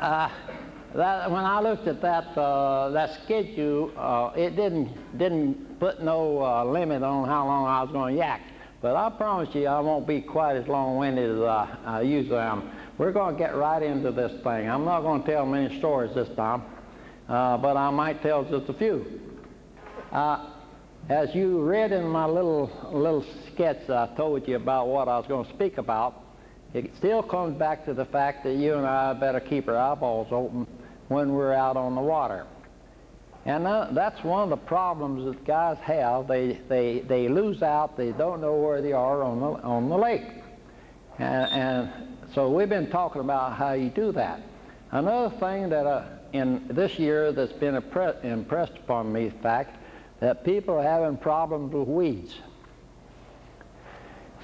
Uh, when I looked at that schedule, it didn't put no limit on how long I was going to yak. But I promise you, I won't be quite as long-winded as I usually am. We're going to get right into this thing. I'm not going to tell many stories this time, but I might tell just a few. As you read in my little sketch I told you about what I was going to speak about, it still comes back to the fact that you and I better keep our eyeballs open when we're out on the water. And that's one of the problems that guys have. They lose out. They don't know where they are on the lake. And so we've been talking about how you do that. Another thing that in this year that's been impressed upon me, the fact that people are having problems with weeds.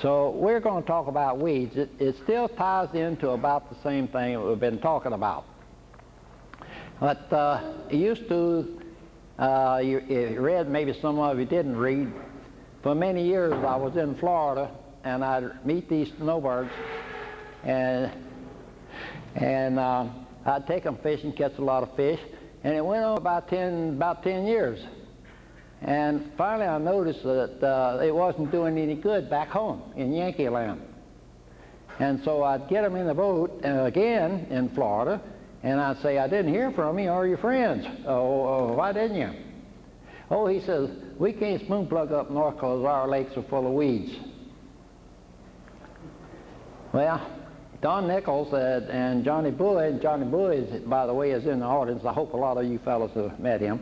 So we're going to talk about weeds. It still ties into about the same thing that we've been talking about. But it used to, you read, maybe some of you didn't read, for many years I was in Florida and I'd meet these snowbirds and I'd take them fishing, catch a lot of fish, and it went on about 10 years. And finally I noticed that it wasn't doing any good back home in Yankee land. And so I'd get them in the boat again in Florida, and I'd say, I didn't hear from you. Are you friends? Oh, why didn't you? Oh, he says, we can't spoon plug up north because our lakes are full of weeds. Well, Don Nichols and Johnny Boyd, by the way, is in the audience. I hope a lot of you fellows have met him.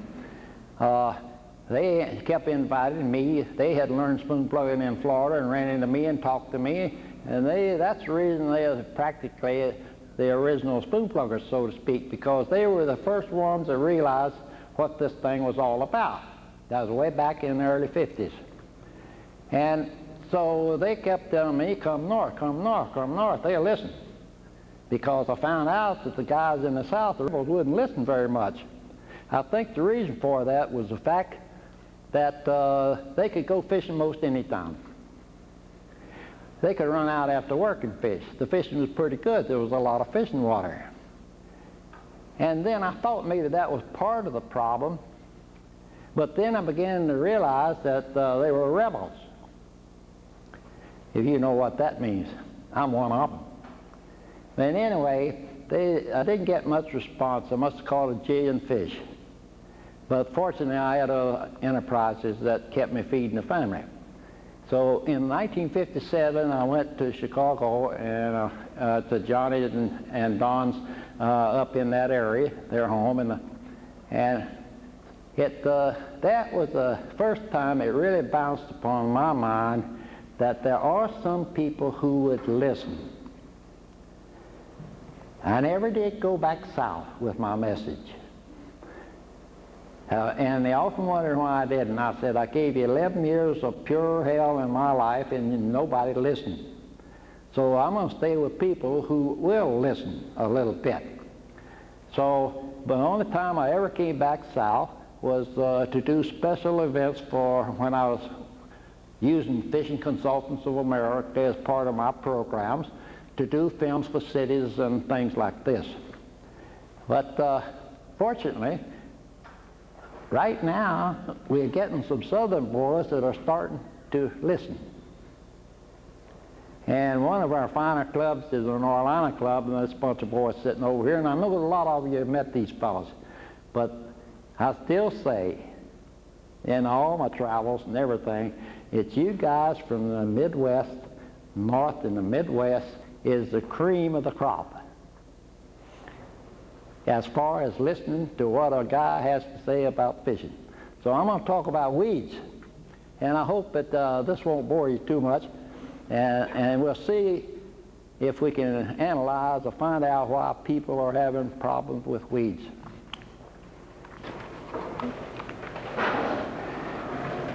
They kept inviting me. They had learned spoon plugging in Florida and ran into me and talked to me. And that's the reason they are practically the original spoon pluggers, so to speak, because they were the first ones that realized what this thing was all about. That was way back in the early 50s. And so they kept telling me, come north, come north, come north. They listened. Because I found out that the guys in the south, the rebels, wouldn't listen very much. I think the reason for that was the fact that they could go fishing most any time. They could run out after work and fish. The fishing was pretty good. There was a lot of fishing water. And then I thought maybe that was part of the problem, but then I began to realize that they were rebels. If you know what that means. I'm one of them. But anyway, I didn't get much response. I must have caught a jillion fish. But fortunately, I had enterprises that kept me feeding the family. So in 1957, I went to Chicago and to Johnny and Don's up in that area, their home, and that was the first time it really bounced upon my mind that there are some people who would listen. I never did go back south with my message. And they often wondered why I didn't. I said, I gave you 11 years of pure hell in my life and nobody listened. So I'm going to stay with people who will listen a little bit. So the only time I ever came back south was to do special events for when I was using Fishing Consultants of America as part of my programs to do films for cities and things like this. But fortunately, right now, we're getting some southern boys that are starting to listen. And one of our finer clubs is the Norlina Club, and there's a bunch of boys sitting over here, and I know a lot of you have met these fellows. But I still say, in all my travels and everything, it's you guys from the Midwest, North and the Midwest, is the cream of the crop as far as listening to what a guy has to say about fishing. So I'm going to talk about weeds, and I hope that this won't bore you too much, and we'll see if we can analyze or find out why people are having problems with weeds.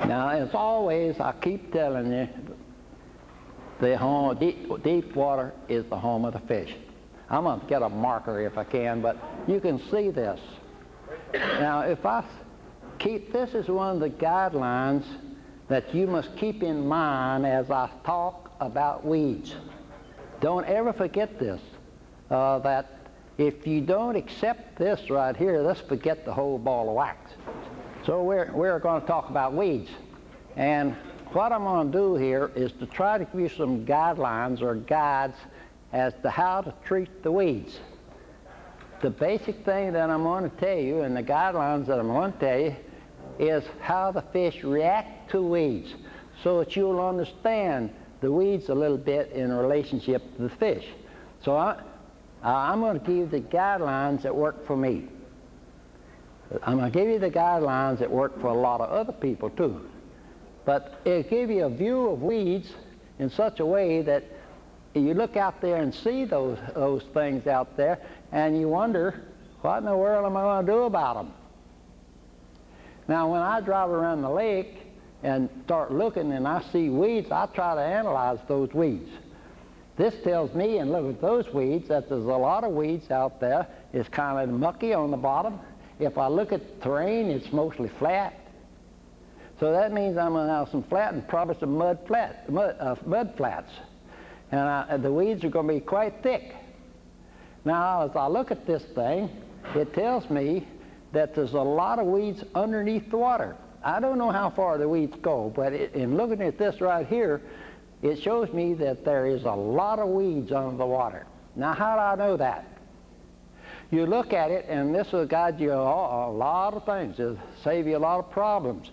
Now, as always, I keep telling you, deep water is the home of the fish. I'm going to get a marker if I can, but you can see this. Now, if I keep, this is one of the guidelines that you must keep in mind as I talk about weeds. Don't ever forget this, that If you don't accept this right here, let's forget the whole ball of wax. So we're going to talk about weeds. And what I'm going to do here is to try to give you some guidelines or guides as to how to treat the weeds. The basic thing that I'm going to tell you, and the guidelines that I'm going to tell you, is how the fish react to weeds, so that you'll understand the weeds a little bit in relationship to the fish. So I'm going to give you the guidelines that work for me. I'm going to give you the guidelines that work for a lot of other people too. But it'll give you a view of weeds in such a way that you look out there and see those things out there, and you wonder, what in the world am I going to do about them? Now, when I drive around the lake and start looking and I see weeds, I try to analyze those weeds. This tells me, and look at those weeds, that there's a lot of weeds out there. It's kind of mucky on the bottom. If I look at the terrain, it's mostly flat. So that means I'm going to have some flat and probably some mud flats. And the weeds are going to be quite thick. Now, as I look at this thing, it tells me that there's a lot of weeds underneath the water. I don't know how far the weeds go, but in looking at this right here, it shows me that there is a lot of weeds under the water. Now, how do I know that? You look at it, and this will guide you a lot of things. It'll save you a lot of problems.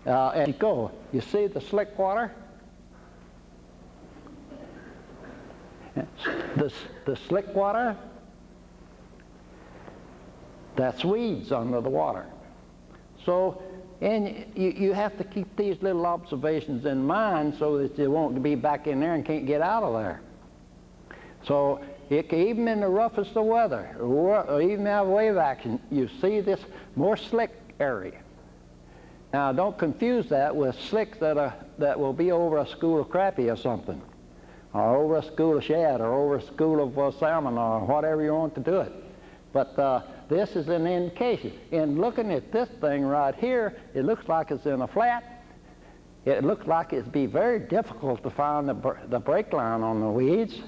As you go, you see the slick water? The slick water, that's weeds under the water. So, and you have to keep these little observations in mind so that you won't be back in there and can't get out of there. So, even in the roughest of weather, or even out of wave action, you see this more slick area. Now, don't confuse that with slicks that will be over a school of crappie or something, or over a school of shad, or over a school of salmon, or whatever you want to do it. But this is an indication. In looking at this thing right here, it looks like it's in a flat. It looks like it'd be very difficult to find the break line on the weeds.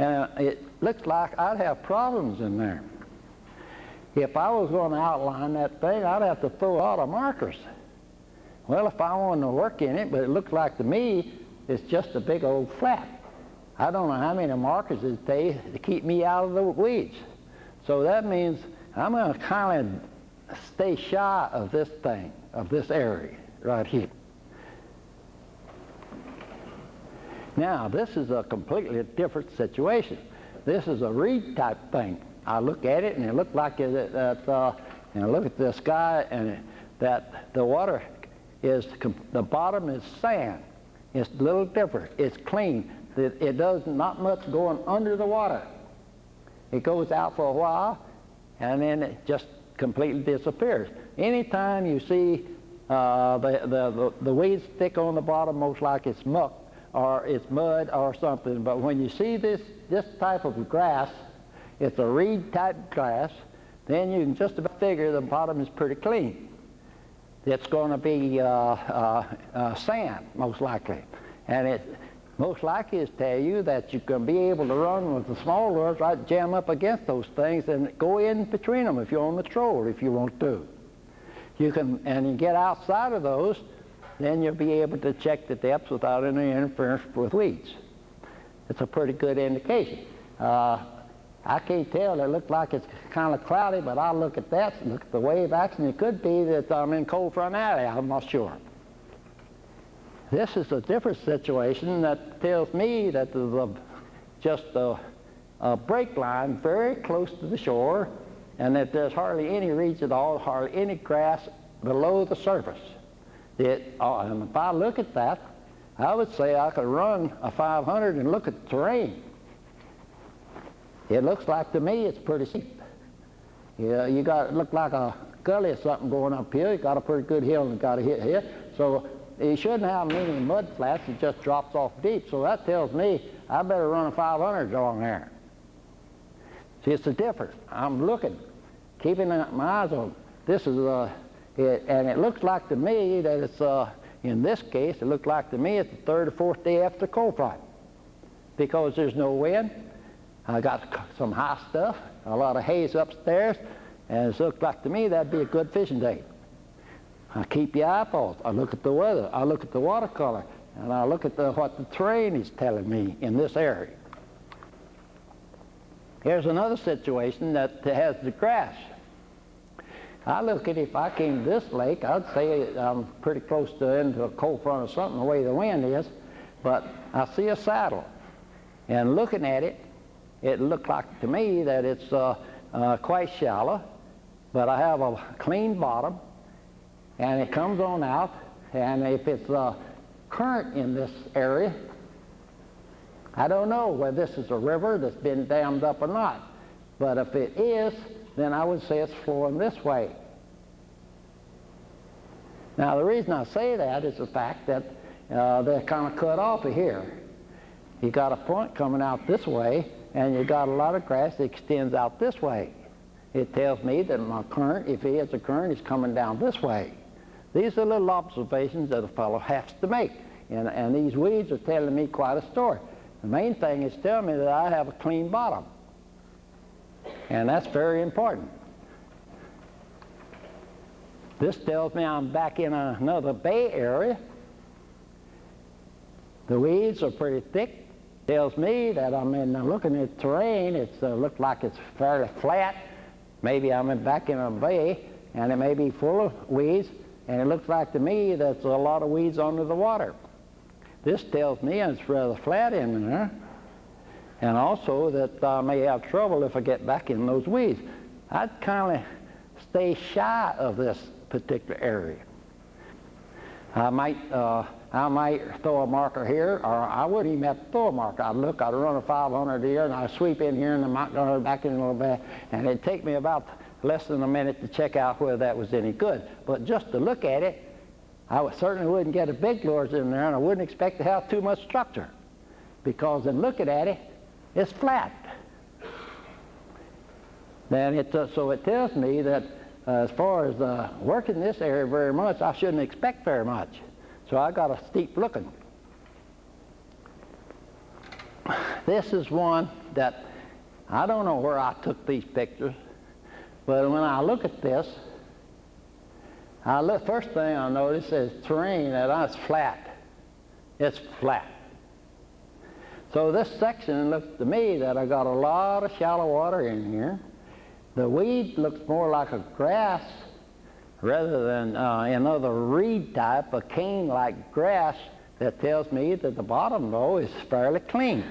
And it looks like I'd have problems in there. If I was going to outline that thing, I'd have to throw out a markers. Well, if I wanted to work in it, but it looks like to me, it's just a big old flat. I don't know how many markers it takes to keep me out of the weeds. So that means I'm going to kind of stay shy of this thing, of this area right here. Now, this is a completely different situation. This is a reed type thing. I look at it and it looks like and I look at the sky and that the water is, the bottom is sand. It's a little different. It's clean. It does not much going under the water. It goes out for a while and then it just completely disappears. Anytime you see the weeds thick on the bottom, most like it's muck or it's mud or something. But when you see this type of grass, it's a reed type grass, then you can just about figure the bottom is pretty clean. It's going to be sand, most likely. And it most likely is tell you that you can be able to run with the small lures, right, jam up against those things and go in between them if you're on the troll, if you want to. You can, and you get outside of those, then you'll be able to check the depths without any interference with weeds. It's a pretty good indication. I can't tell. It looks like it's kind of cloudy, but I look at that, look at the wave action. It could be that I'm in Cold Front Alley. I'm not sure. This is a different situation that tells me that there's just a break line very close to the shore, and that there's hardly any reeds at all, hardly any grass below the surface. And if I look at that, I would say I could run a 500 and look at the terrain. It looks like to me it's pretty steep. You got it look like a gully or something going up here. You got a pretty good hill and got to hit here. So you shouldn't have many mud flats. It just drops off deep. So that tells me I better run a 500 along there. See, it's a difference. I'm looking, keeping my eyes on. This is and it looks like to me that it's in this case it looked like to me it's the third or fourth day after cold front, because there's no wind. I got some high stuff, a lot of haze upstairs, and it looked like to me that'd be a good fishing day. I keep your eyeballs. I look at the weather. I look at the watercolor, and I look at what the terrain is telling me in this area. Here's another situation that has the grass. I look at, if I came to this lake, I'd say I'm pretty close to into a cold front or something, the way the wind is, but I see a saddle. And looking at it, it looked like to me that it's quite shallow, but I have a clean bottom, and it comes on out, and if it's a current in this area, I don't know whether this is a river that's been dammed up or not, but if it is, then I would say it's flowing this way. Now the reason I say that is the fact that they're kind of cut off of here. You got a point coming out this way, and you got a lot of grass that extends out this way. It tells me that my current, if it is a current, is coming down this way. These are little observations that a fellow has to make, and these weeds are telling me quite a story. The main thing is telling me that I have a clean bottom, and that's very important. This tells me I'm back in another bay area. The weeds are pretty thick. Tells me that I'm looking at the terrain. It looks like it's fairly flat. Maybe I'm back in a bay, and it may be full of weeds, and it looks like to me there's a lot of weeds under the water. This tells me it's rather flat in there, and also that I may have trouble if I get back in those weeds. I'd kind of stay shy of this particular area. I might throw a marker here, or I wouldn't even have to throw a marker. I'd look, I'd run a 500 here, and I'd sweep in here, and I might go back in a little bit, and it'd take me about less than a minute to check out whether that was any good. But just to look at it, I certainly wouldn't get a big lures in there, and I wouldn't expect to have too much structure, because in looking at it, it's flat. Then so it tells me that as far as working this area very much, I shouldn't expect very much. So I got a steep looking. This is one that I don't know where I took these pictures, but when I look at this, first thing I notice is terrain that it's flat. It's flat. So this section looks to me that I got a lot of shallow water in here. The weed looks more like a grass rather than another reed type, a cane-like grass that tells me that the bottom, though, is fairly clean.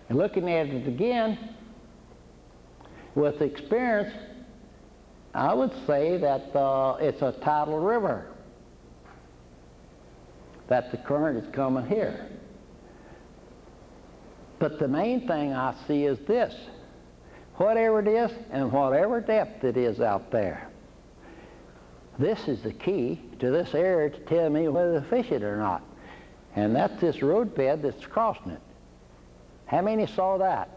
And looking at it again, with experience, I would say that it's a tidal river, that the current is coming here. But the main thing I see is this. Whatever it is and whatever depth it is out there, this is the key to this area to tell me whether to fish it or not. And that's this road bed that's crossing it. How many saw that?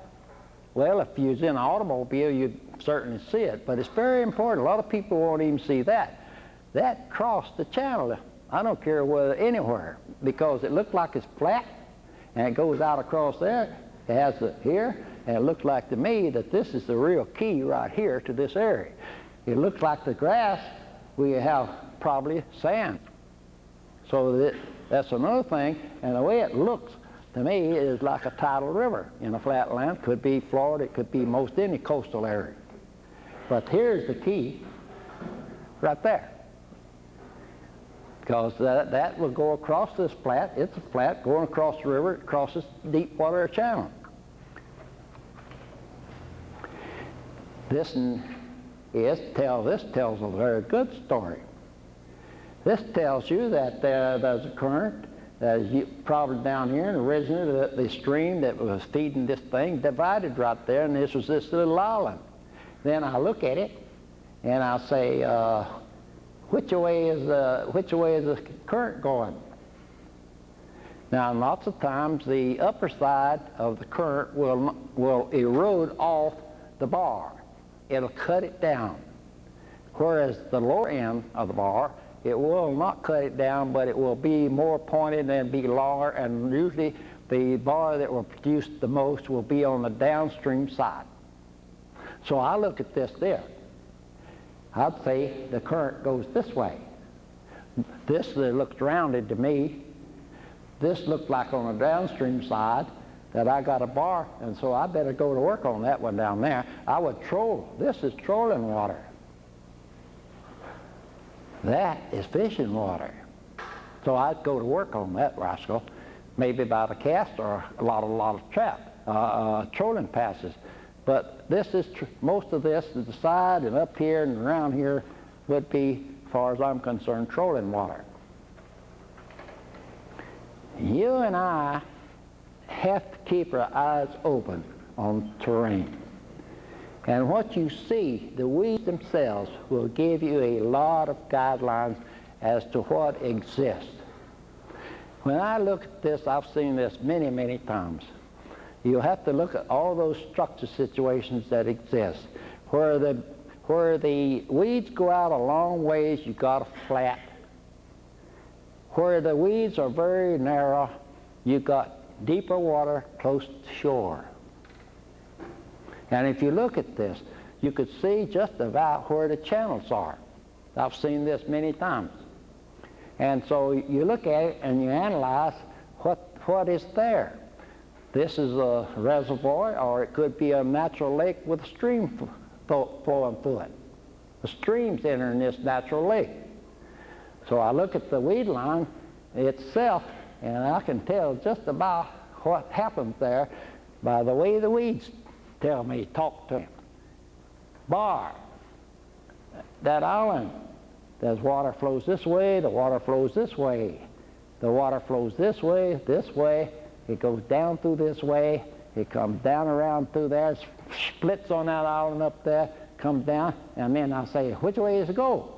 Well, if you was in an automobile, you'd certainly see it, but it's very important. A lot of people won't even see that. That crossed the channel. I don't care whether anywhere, because it looked like it's flat, and it goes out across there. It has it here, and it looks like to me that this is the real key right here to this area. It looks like the grass, we have probably sand. So that's another thing, and the way it looks to me is like a tidal river in a flat land. Could be Florida, it could be most any coastal area. But here's the key, right there. Because that will go across this flat. It's a flat going across the river. It crosses deep water channel. This tells a very good story. This tells you that there's a current that is probably down here, and originally the stream that was feeding this thing divided right there, and this was this little island. Then I look at it, and I'll say, which way is the current going? Now, lots of times the upper side of the current will erode off the bar. It'll cut it down. Whereas the lower end of the bar, it will not cut it down, but it will be more pointed and be longer, and usually the bar that will produce the most will be on the downstream side. So I look at this there. I'd say the current goes this way. This looks rounded to me. This looked like on the downstream side that I got a bar, and so I better go to work on that one down there. I would troll. This is trolling water. That is fishing water. So I'd go to work on that rascal, maybe about a cast or a lot of trolling passes. But this is most of this to the side and up here and around here would be, as far as I'm concerned, trolling water. You and I have to keep our eyes open on terrain. And what you see, the weeds themselves will give you a lot of guidelines as to what exists. When I look at this, I've seen this many, many times. You have to look at all those structure situations that exist. Where the weeds go out a long ways, you got a flat. Where the weeds are very narrow, you got deeper water close to shore. And if you look at this, you could see just about where the channels are. I've seen this many times. And so you look at it and you analyze what is there. This is a reservoir, or it could be a natural lake with a stream flowing through it. The stream's entering this natural lake. So I look at the weed line itself, and I can tell just about what happens there by the way the weeds tell me, talk to me. Bar, that island, there's water flows this way, the water flows this way. The water flows this way, it goes down through this way, it comes down around through there, splits on that island up there, comes down, and then I say, which way does it go?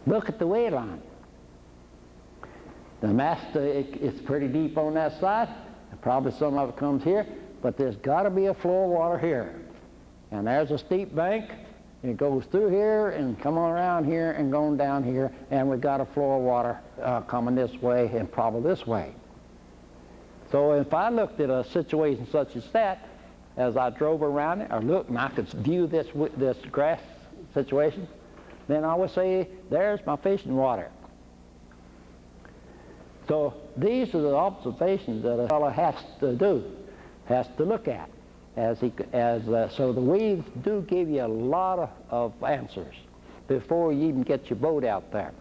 Look at the weed line. The master, it's pretty deep on that side, and probably some of it comes here, but there's got to be a flow of water here. And there's a steep bank, and it goes through here and come on around here and going down here, and we've got a flow of water coming this way and probably this way. So if I looked at a situation such as that, as I drove around it or looked and I could view this grass situation, then I would say, there's my fishing water. So these are the observations that a fellow has to do, has to look at. So the weeds do give you a lot of answers before you even get your boat out there.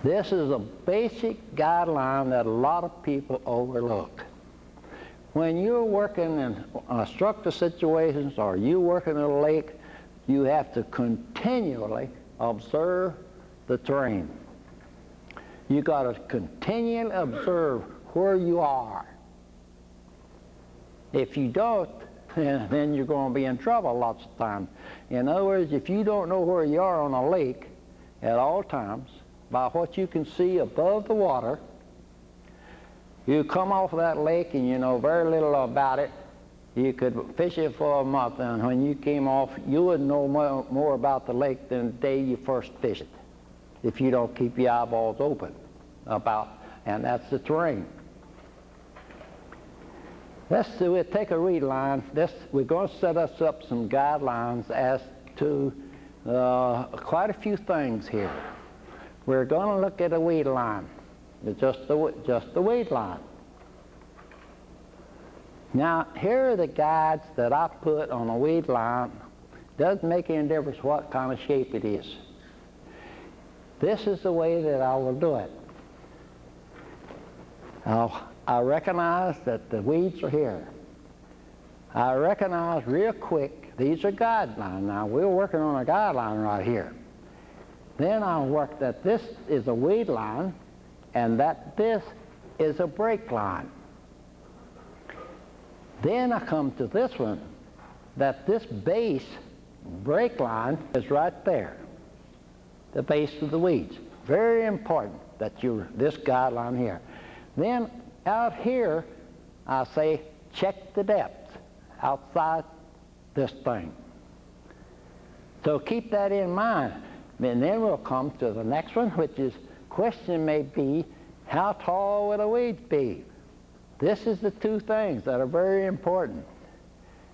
This is a basic guideline that a lot of people overlook. When you're working in structure situations or you're working in a lake, you have to continually observe the terrain. You got to continually observe where you are. If you don't, then you're going to be in trouble lots of times. In other words, if you don't know where you are on a lake at all times, by what you can see above the water, you come off of that lake and you know very little about it. You could fish it for a month, and when you came off, you would know more about the lake than the day you first fished it, if you don't keep your eyeballs open and that's the terrain. Let's do it. Take a reed line. We're going to set us up some guidelines as to quite a few things here. We're going to look at a weed line, just the weed line. Now, here are the guides that I put on a weed line. Doesn't make any difference what kind of shape it is. This is the way that I will do it. I recognize that the weeds are here. I recognize real quick, these are guidelines. Now, we're working on a guideline right here. Then I'll work that this is a weed line and that this is a break line. Then I come to this one, that this base break line is right there, the base of the weeds. Very important that this guideline here. Then out here, I say check the depth outside this thing. So keep that in mind. And then we'll come to the next one, which is, question may be, how tall will the weeds be? This is the two things that are very important.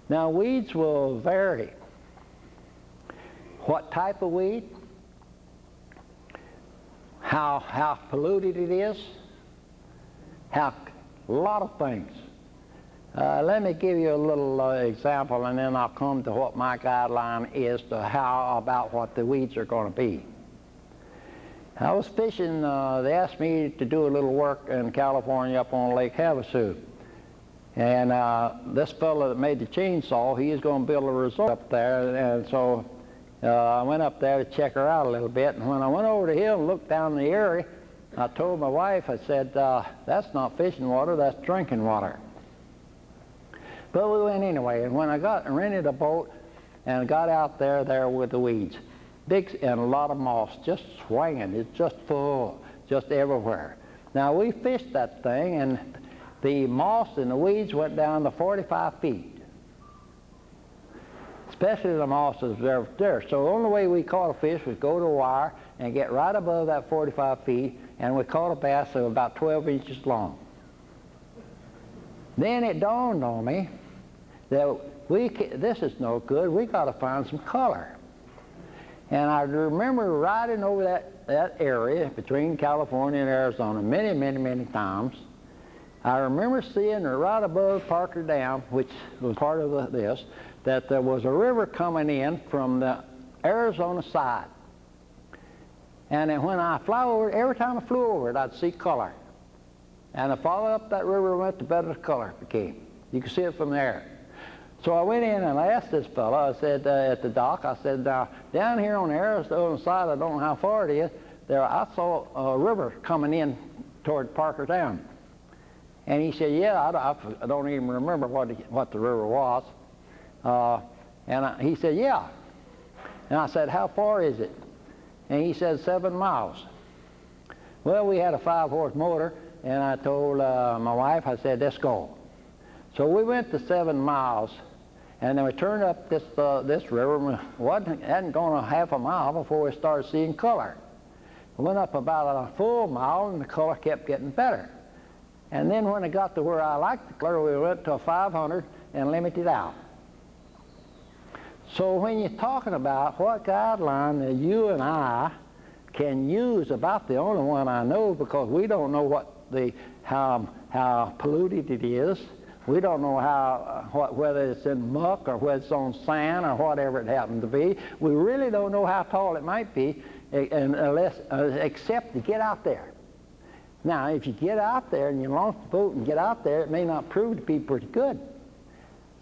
Now, weeds will vary. What type of weed, how polluted it is, a lot of things. Let me give you a little example, and then I'll come to what my guideline is to about what the weeds are going to be. I was fishing, they asked me to do a little work in California up on Lake Havasu. And this fellow that made the chainsaw, he was going to build a resort up there, and so I went up there to check her out a little bit. And when I went over the hill and looked down the area, I told my wife, I said, that's not fishing water, that's drinking water. But we went anyway, and when I rented a boat and got out there with the weeds, big and a lot of moss, just swinging, it's just full, just everywhere. Now we fished that thing, and the moss and the weeds went down to 45 feet. Especially the moss is there. So the only way we caught a fish was go to a wire and get right above that 45 feet, and we caught a bass of about 12 inches long. Then it dawned on me that this is no good, we got to find some color. And I remember riding over that area between California and Arizona many times. I remember seeing right above Parker Dam, which was part of this, that there was a river coming in from the Arizona side. And then when I fly over it, every time I flew over it, I'd see color. And the farther up that river went, the better the color became. You could see it from there. So I went in and I asked this fellow, I said at the dock, I said, down here on the Arizona side, I don't know how far it is, I saw a river coming in toward Parker Dam. And he said, yeah, I don't even remember what the river was. He said, yeah. And I said, how far is it? And he said, 7 miles. Well, we had a 5-horse motor, and I told my wife, I said, let's go. So we went to 7 miles, and then we turned up this river. Hadn't gone a half a mile before we started seeing color. We went up about a full mile, and the color kept getting better. And then when it got to where I liked the color, we went to a 500 and limited out. So when you're talking about what guideline that you and I can use, about the only one I know, because we don't know how polluted it is. We don't know whether it's in muck or whether it's on sand or whatever it happens to be. We really don't know how tall it might be, except to get out there. Now, if you get out there and you launch the boat and get out there, it may not prove to be pretty good.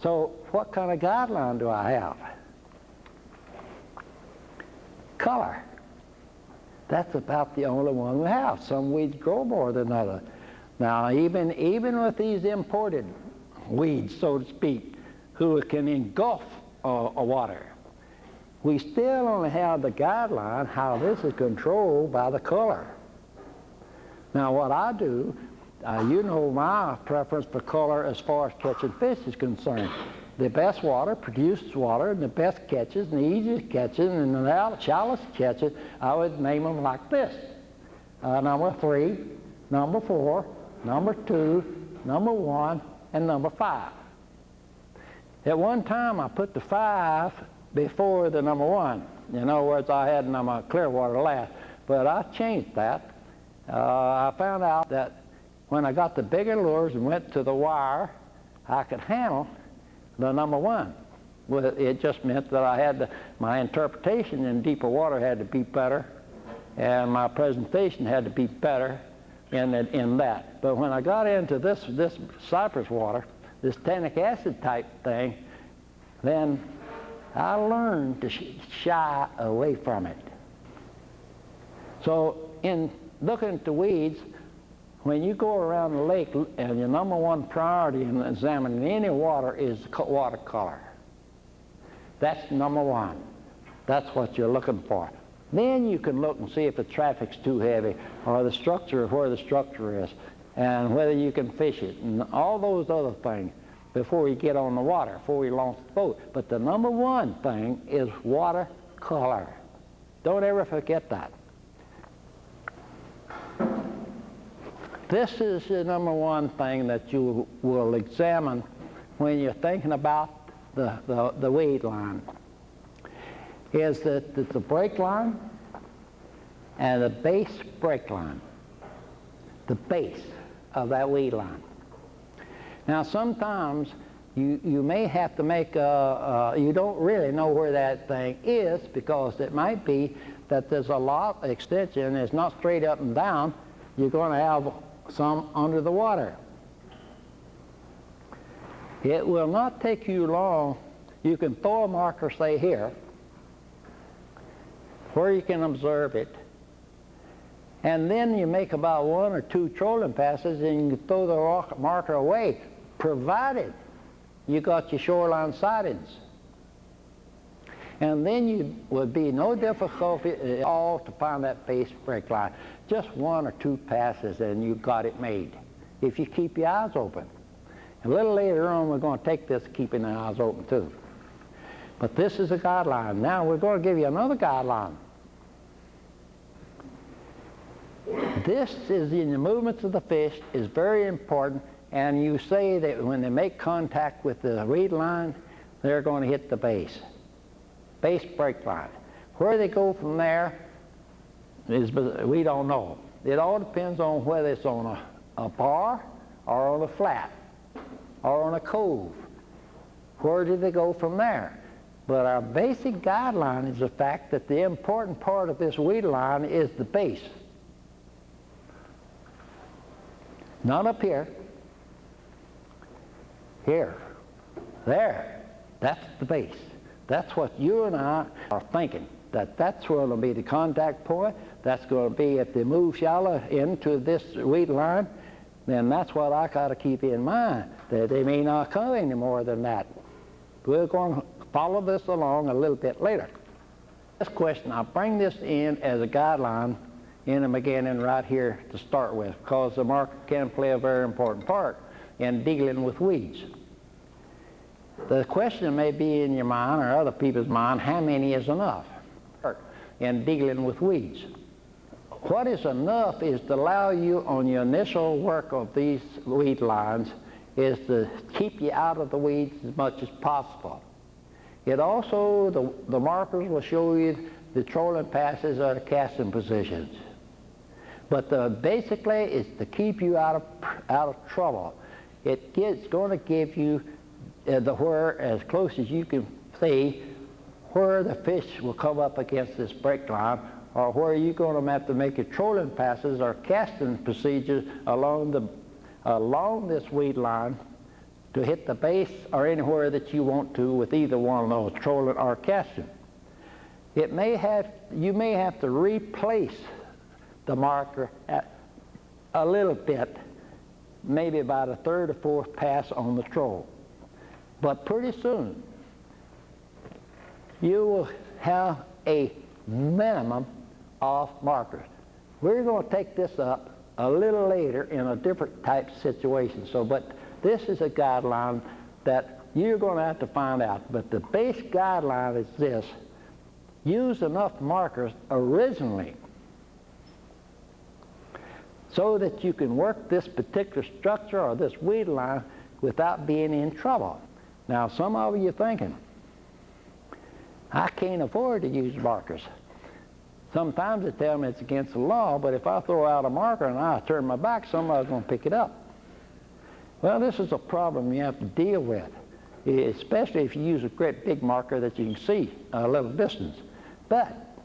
So what kind of guideline do I have? Color. That's about the only one we have. Some weeds grow more than others. Now, even with these imported weeds, so to speak, who can engulf water, we still only have the guideline how this is controlled by the color. Now, what I do, you know my preference for color as far as catching fish is concerned. The best water produces water, and the best catches, and the easiest catches, and the shallowest catches, I would name them like this. Number 3, number 4, number 2, number 1, and number 5. At one time, I put the 5 before the number 1. In other words, I had number Clearwater last, but I changed that. I found out that when I got the bigger lures and went to the wire, I could handle the number 1. Well, it just meant that I had my interpretation in deeper water had to be better, and my presentation had to be better in that. But when I got into this cypress water, this tannic acid type thing, then I learned to shy away from it. So in looking at the weeds, when you go around the lake, and your number 1 priority in examining any water is water color. That's number 1. That's what you're looking for. Then you can look and see if the traffic's too heavy, or the structure, where the structure is, and whether you can fish it, and all those other things before you get on the water, before you launch the boat. But the number 1 thing is water color. Don't ever forget that. This is the number one thing that you will examine when you're thinking about the weed line, is that the break line and the base break line, the base of that weed line. Now sometimes you may have to make you don't really know where that thing is, because it might be that there's a lot of extension, it's not straight up and down, you're going to have some under the water. It will not take you long. You can throw a marker, say here, where you can observe it, and then you make about 1 or 2 trolling passes and you throw the marker away, provided you got your shoreline sightings. And then you would be no difficulty at all to find that base break line. Just 1 or 2 passes and you got it made, if you keep your eyes open. A little later on we're going to take this keeping the eyes open too. But this is a guideline. Now we're going to give you another guideline. This is in the movements of the fish is very important, and you say that when they make contact with the weed line, they're going to hit the base break line. Where they go from there is, we don't know. It all depends on whether it's on a bar or on a flat or on a cove. Where do they go from there? But our basic guideline is the fact that the important part of this weed line is the base. Not up here. Here. There. That's the base. That's what you and I are thinking. That's going to be the contact point. That's going to be, if they move shallow into this weed line, then that's what I got to keep in mind, that they may not come any more than that. We're going to follow this along a little bit later. This question, I'll bring this in as a guideline in the beginning right here to start with, because the marker can play a very important part in dealing with weeds. The question may be in your mind or other people's mind, how many is enough in dealing with weeds? What is enough is to allow you on your initial work of these weed lines is to keep you out of the weeds as much as possible. It also, the markers will show you the trolling passes or the casting positions. But basically it's to keep you out of trouble. It's going to give you where, as close as you can see, where the fish will come up against this break line, or where you're going to have to make your trolling passes or casting procedures along this weed line to hit the base or anywhere that you want to with either one of those, trolling or casting. You may have to replace the marker a little bit, maybe about a 3rd or 4th pass on the troll. But pretty soon, you will have a minimum of markers. We're going to take this up a little later in a different type situation. But this is a guideline that you're going to have to find out. But the base guideline is this: use enough markers originally so that you can work this particular structure or this weed line without being in trouble. Now, some of you are thinking, I can't afford to use markers. Sometimes they tell me it's against the law, but if I throw out a marker and I turn my back, somebody's going to pick it up. Well, this is a problem you have to deal with, especially if you use a great big marker that you can see a little distance. But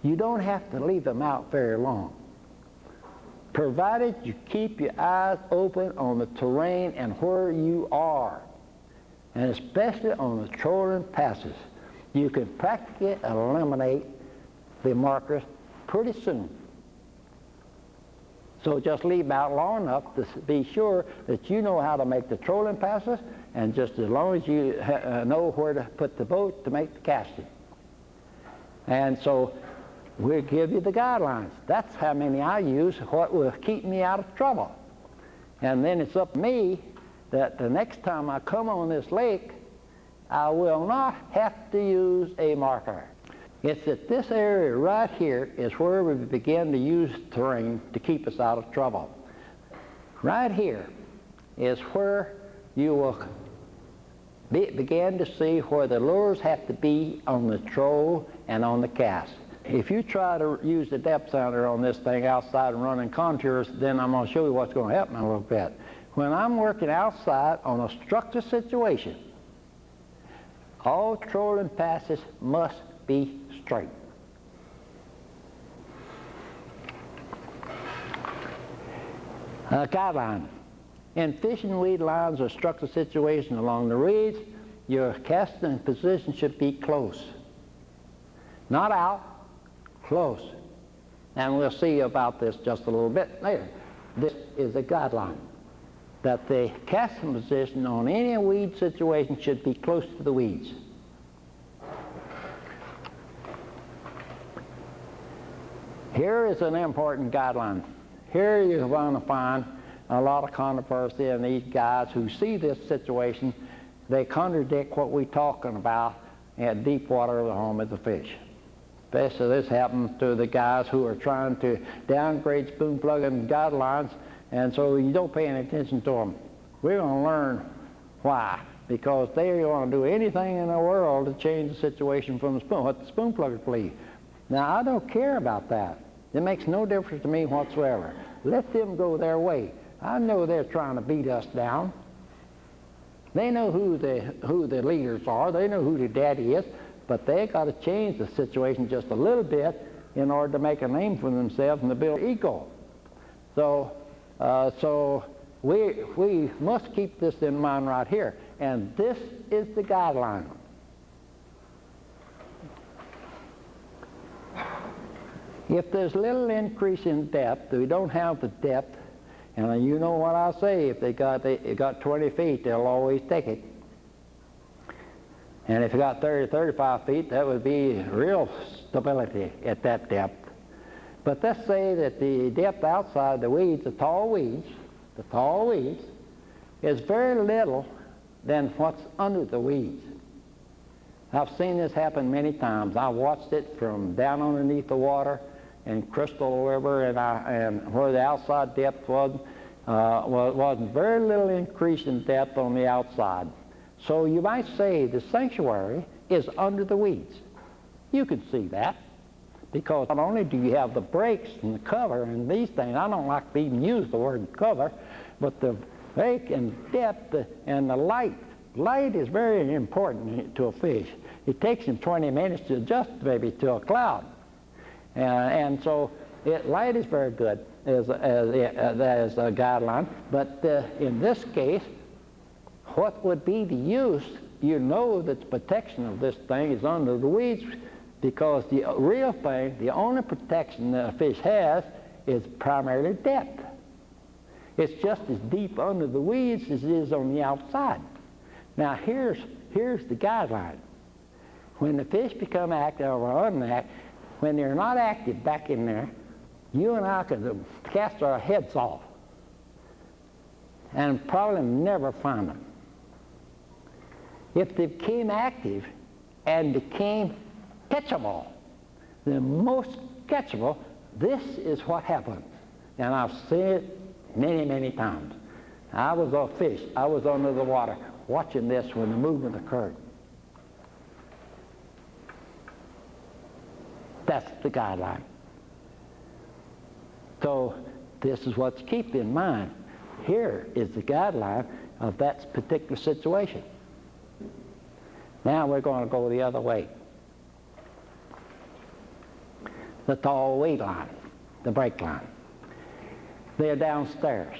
you don't have to leave them out very long, provided you keep your eyes open on the terrain and where you are, and especially on the trolling passes. You can practically eliminate the markers pretty soon. So just leave them out long enough to be sure that you know how to make the trolling passes, and just as long as you know where to put the boat to make the casting. And so we'll give you the guidelines. That's how many I use, what will keep me out of trouble. And then it's up to me that the next time I come on this lake, I will not have to use a marker. It's that this area right here is where we begin to use terrain to keep us out of trouble. Right here is where you will begin to see where the lures have to be on the troll and on the cast. If you try to use the depth sounder on this thing outside and running contours, then I'm going to show you what's going to happen in a little bit. When I'm working outside on a structured situation, all trolling passes must be straight. Guideline. In fishing weed lines or structured situations along the reeds, your casting position should be close. Not out, close. And we'll see about this just a little bit later. This is a guideline, that the casting position on any weed situation should be close to the weeds. Here is an important guideline. Here you're going to find a lot of controversy, and these guys who see this situation, they contradict what we're talking about at deep water of the home of the fish. Especially this happens to the guys who are trying to downgrade spoon plugging guidelines, and so you don't pay any attention to them. We're going to learn why. Because they want to do anything in the world to change the situation from the spoon, what the spoon pluggers believe. Now, I don't care about that. It makes no difference to me whatsoever. Let them go their way. I know they're trying to beat us down. They know who the leaders are. They know who the daddy is. But they got to change the situation just a little bit in order to make a name for themselves and to build ego. So we must keep this in mind right here. And this is the guideline. If there's little increase in depth, we don't have the depth, and you know what I say, if they got 20 feet, they'll always take it. And if you got 30, 35 feet, that would be real stability at that depth. But let's say that the depth outside the weeds, the tall weeds, is very little than what's under the weeds. I've seen this happen many times. I watched it from down underneath the water in Crystal River, and where the outside depth wasn't very little increase in depth on the outside. So you might say the sanctuary is under the weeds. You can see that, because not only do you have the breaks and the cover and these things, I don't like to even use the word cover, but the break and depth and the light. Light is very important to a fish. It takes him 20 minutes to adjust maybe to a cloud. And so light is very good as a guideline. But in this case, what would be the use? You know that the protection of this thing is under the weeds, because the real thing, the only protection that a fish has is primarily depth. It's just as deep under the weeds as it is on the outside. Now here's the guideline. When the fish become active or unactive, when they're not active back in there, you and I could cast our heads off and probably never find them. If they became active and became catchable, the most catchable, this is what happens. And I've seen it many, many times. I was a fish. I was under the water watching this when the movement occurred. That's the guideline. So this is what to keep in mind. Here is the guideline of that particular situation. Now we're going to go the other way. The tall weed line, the break line. They're downstairs.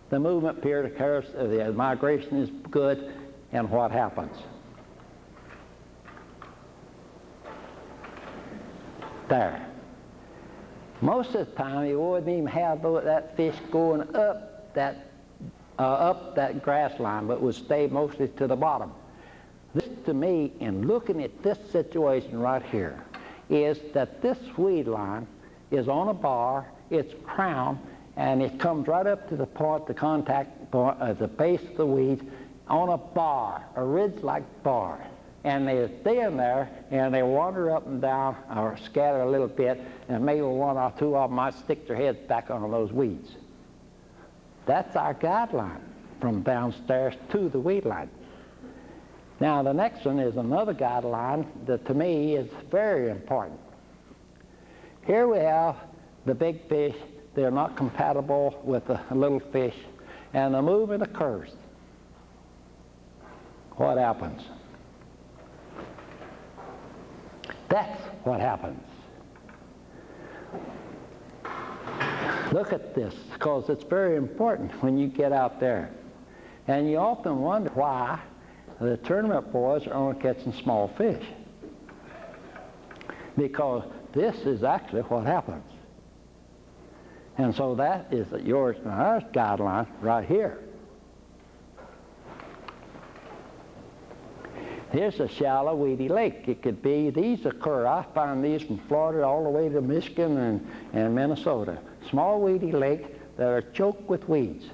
The movement period occurs, the migration is good, and what happens? There. Most of the time, you wouldn't even have that fish going up that grass line, but would stay mostly to the bottom. This, to me, in looking at this situation right here, is that this weed line is on a bar, it's crowned, and it comes right up to the point, the contact point at the base of the weeds, on a bar, a ridge-like bar. and they stay in there, and they wander up and down or scatter a little bit, and maybe one or two of them might stick their heads back on those weeds. That's our guideline from downstairs to the weed line. Now the next one is another guideline that to me is very important. Here we have the big fish. They're not compatible with the little fish, and the movement occurs. What happens? That's what happens. Look at this, because it's very important when you get out there. And you often wonder why the tournament boys are only catching small fish. Because this is actually what happens. And so that is yours and ours guideline right here. Here's a shallow, weedy lake. It could be, these occur, I find these from Florida all the way to Michigan and Minnesota. Small, weedy lake that are choked with weeds.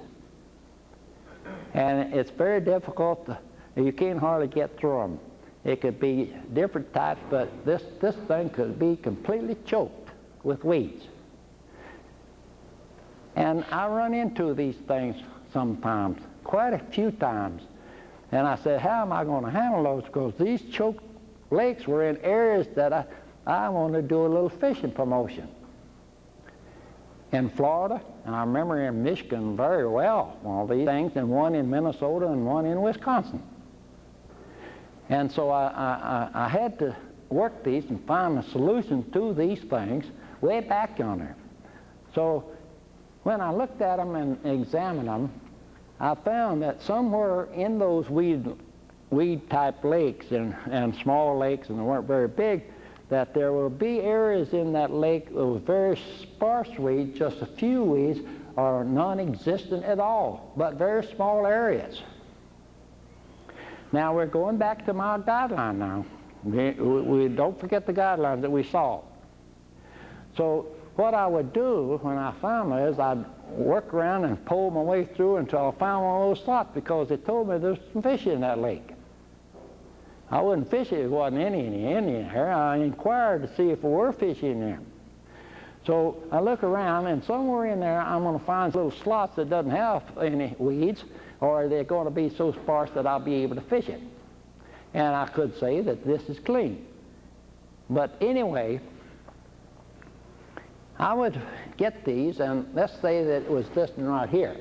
And it's very difficult, you can't hardly get through them. It could be different types, but this thing could be completely choked with weeds. And I run into these things sometimes, quite a few times. And I said, how am I going to handle those? Because these choked lakes were in areas that I want to do a little fishing promotion. In Florida, and I remember in Michigan very well, all these things, and one in Minnesota and one in Wisconsin. And so I had to work these and find a solution to these things way back yonder. So when I looked at them and examined them, I found that somewhere in those weed-type lakes and small lakes, and they weren't very big, that there will be areas in that lake with very sparse weeds, just a few weeds, or non-existent at all, but very small areas. Now we're going back to my guideline now. We don't forget the guidelines that we saw. So what I would do when I found them is I'd work around and pull my way through until I found one of those slots, because they told me there's some fish in that lake. I wouldn't fish it if there wasn't any in there. I inquired to see if there were fish in there. So I look around, and somewhere in there I'm going to find little slots that doesn't have any weeds, or they're going to be so sparse that I'll be able to fish it. And I could say that this is clean. But anyway, I would get these, and let's say that it was this one right here,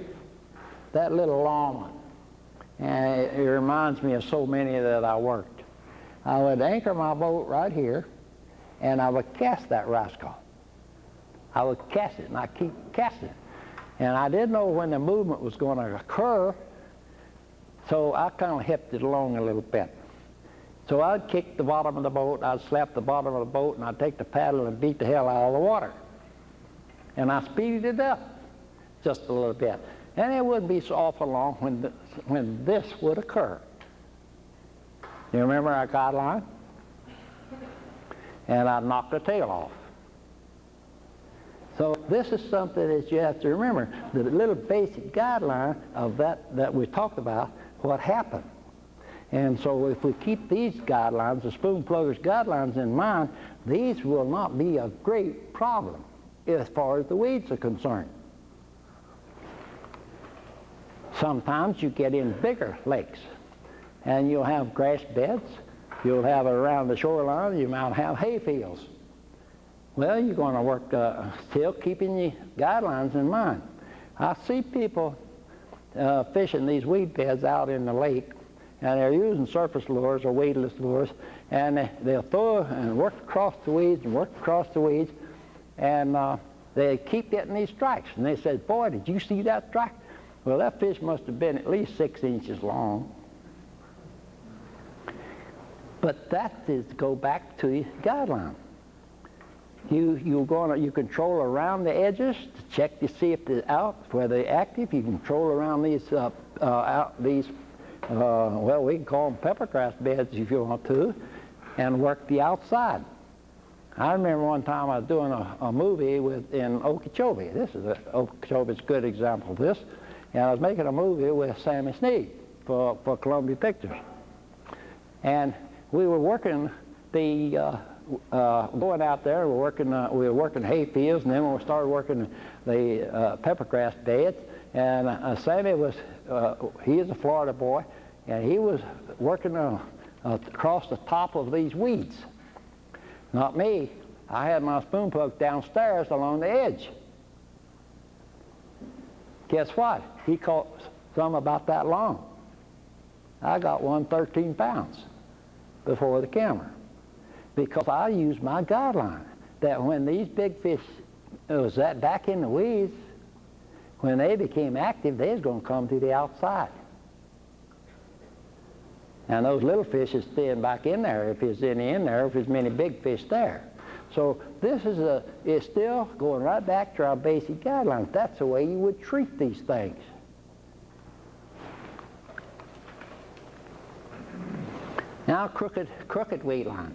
that little long one. And it reminds me of so many that I worked. I would anchor my boat right here, and I would cast that rascal. I would cast it, and I keep casting it. And I didn't know when the movement was going to occur, so I kind of hipped it along a little bit. So I'd kick the bottom of the boat, I'd slap the bottom of the boat, and I'd take the paddle and beat the hell out of the water. And I speeded it up just a little bit. And it wouldn't be so awful long when this would occur. You remember our guideline? And I'd knock the tail off. So this is something that you have to remember. The little basic guideline of that we talked about, what happened. And so if we keep these guidelines, the spoon pluggers guidelines in mind, these will not be a great problem as far as the weeds are concerned. Sometimes you get in bigger lakes, and you'll have grass beds, you'll have around the shoreline, you might have hay fields. Well, you're going to work still keeping the guidelines in mind. I see people fishing these weed beds out in the lake, and they're using surface lures or weedless lures, and they'll throw and work across the weeds and work across the weeds, and they keep getting these strikes. And they said, boy, did you see that strike? Well, that fish must have been at least 6 inches long. But that is to go back to the guideline. You control around the edges to check to see if they're out, where they're active. You control around these well, we can call them peppergrass beds if you want to, and work the outside. I remember one time I was doing a movie in Okeechobee. Okeechobee's a good example of this. And I was making a movie with Sammy Sneed for Columbia Pictures. And we were working the going out there. We were working hay fields, and then we started working the peppergrass beds. And Sammy was he is a Florida boy, and he was working across the top of these weeds. Not me. I had my spoon plug downstairs along the edge. Guess what? He caught some about that long. I got one 13 pounds before the camera, because I used my guideline that when these big fish was that back in the weeds, when they became active, they was going to come to the outside. And those little fish is staying back in there if there's any in there, if there's many big fish there. So this is still going right back to our basic guidelines. That's the way you would treat these things. Now, crooked weed line.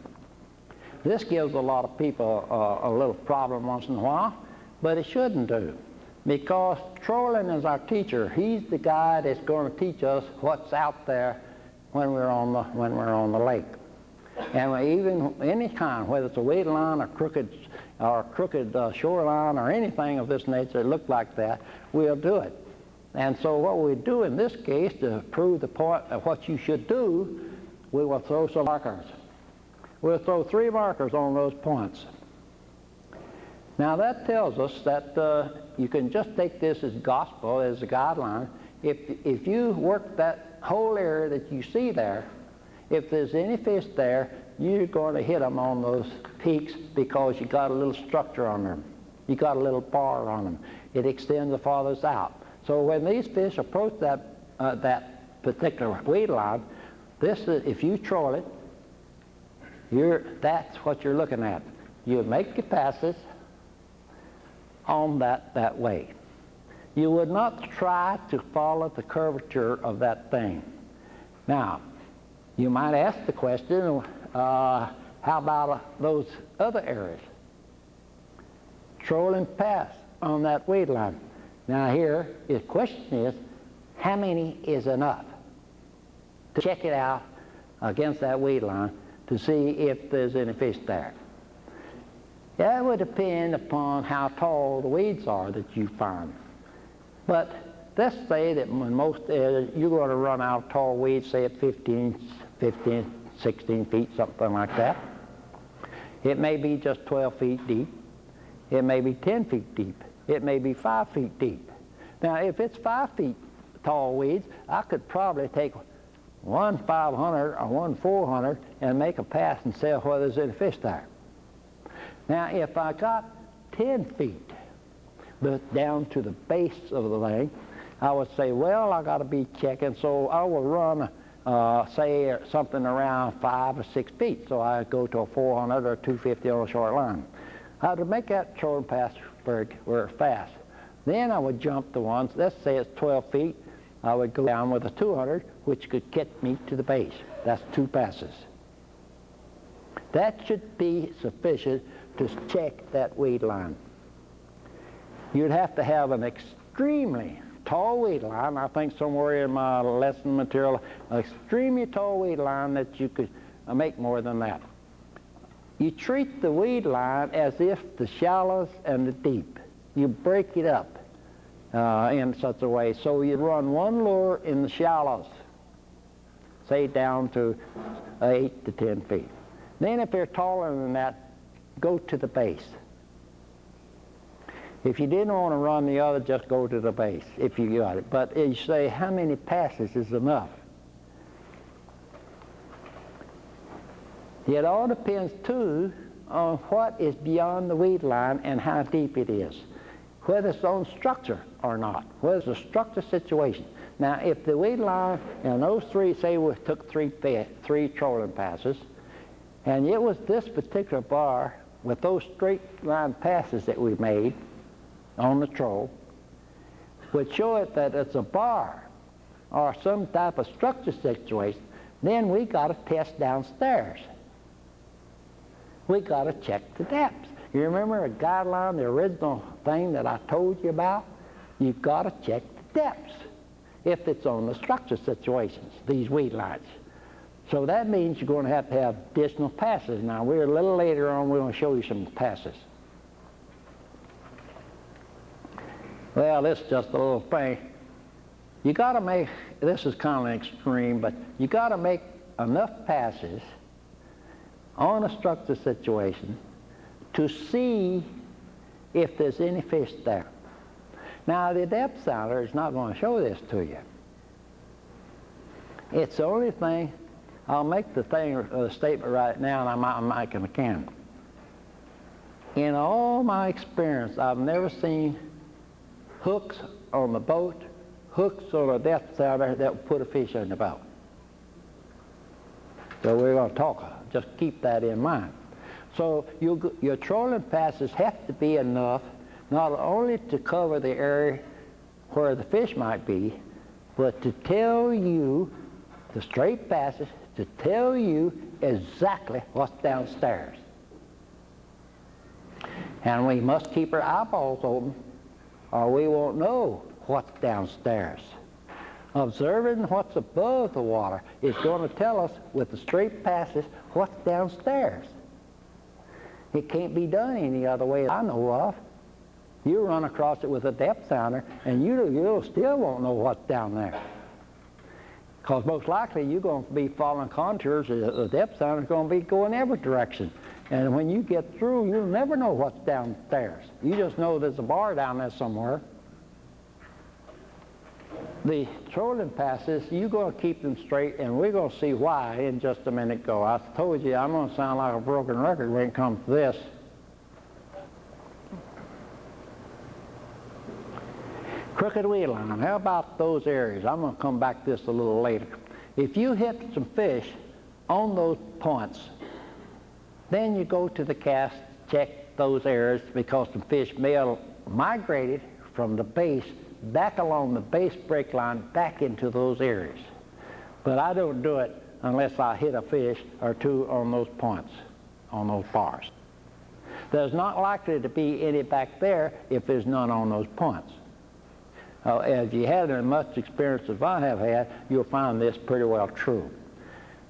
This gives a lot of people a little problem once in a while, but it shouldn't do, because trolling is our teacher. He's the guy that's going to teach us what's out there when we're on the lake. And even any kind, whether it's a weed line or crooked shoreline or anything of this nature that look like that, we'll do it. And so what we do in this case, to prove the point of what you should do, we will throw some markers. We'll throw 3 markers on those points. Now that tells us that you can just take this as gospel, as a guideline. If you work that whole area that you see there, if there's any fish there, you're going to hit them on those peaks, because you got a little structure on them. You got a little bar on them. It extends the farthest out. So when these fish approach that particular weed line, if you troll it, that's what you're looking at. You make your passes on that way. You would not try to follow the curvature of that thing. Now, you might ask the question, how about those other areas? Troll and pass on that weed line. Now here, the question is, how many is enough to check it out against that weed line to see if there's any fish there? That would depend upon how tall the weeds are that you find. But let's say that in most areas, you're going to run out of tall weeds, say at 15, 16 feet, something like that. It may be just 12 feet deep. It may be 10 feet deep. It may be 5 feet deep. Now, if it's 5 feet tall weeds, I could probably take one 500 or one 400 and make a pass and see whether there's any fish there. Now, if I got 10 feet but down to the base of the thing, I would say, well, I got to be checking, so I will run, say, something around 5 or 6 feet. So I go to a 400 or 250 on a short line. I would make that trolling pass very fast. Then I would jump the ones, let's say it's 12 feet, I would go down with a 200, which could get me to the base. That's 2 passes. That should be sufficient to check that weed line. You'd have to have an extremely tall weed line. I think somewhere in my lesson material, an extremely tall weed line that you could make more than that. You treat the weed line as if the shallows and the deep. You break it up in such a way. So you run one lure in the shallows, say down to 8 to 10 feet. Then if they're taller than that, go to the base. If you didn't want to run the other, just go to the base if you got it. But you say, how many passes is enough? It all depends, too, on what is beyond the weed line and how deep it is, whether it's on structure or not, whether it's a structure situation. Now, if the weed line, and those 3, say we took 3 trolling passes, and it was this particular bar with those straight line passes that we made on the troll, would show it that it's a bar or some type of structure situation, then we got to test downstairs. We got to check the depths. You remember a guideline, the original thing that I told you about? You've got to check the depths if it's on the structure situations, these weed lines. So that means you're going to have additional passes. Now, we're a little later on, we're going to show you some passes. Well, this is just a little thing. You got to make, this is kind of an extreme, but you got to make enough passes on a structure situation to see if there's any fish there. Now, the depth sounder is not going to show this to you. It's the only thing, I'll make the statement right now, and I'm making a can. In all my experience, I've never seen hooks on the boat, hooks on a depth sounder that will put a fish in the boat. So we're going to talk, just keep that in mind. So your trolling passes have to be enough not only to cover the area where the fish might be, but to tell you, the straight passes, to tell you exactly what's downstairs. And we must keep our eyeballs open or we won't know what's downstairs. Observing what's above the water is going to tell us with the straight passes what's downstairs. It can't be done any other way I know of. You run across it with a depth sounder and you still won't know what's down there. Because most likely you're going to be following contours. The depth sounder is going to be going every direction. And when you get through, you'll never know what's downstairs. You just know there's a bar down there somewhere. The trolling passes, you're going to keep them straight, and we're going to see why in just a minute ago. I told you I'm going to sound like a broken record when it comes to this. Crooked weed line, how about those areas? I'm going to come back to this a little later. If you hit some fish on those points, then you go to the cast, check those areas, because the fish may have migrated from the base back along the base break line back into those areas. But I don't do it unless I hit a fish or two on those points, on those bars. There's not likely to be any back there if there's none on those points. If you had as much experience as I have had, you'll find this pretty well true.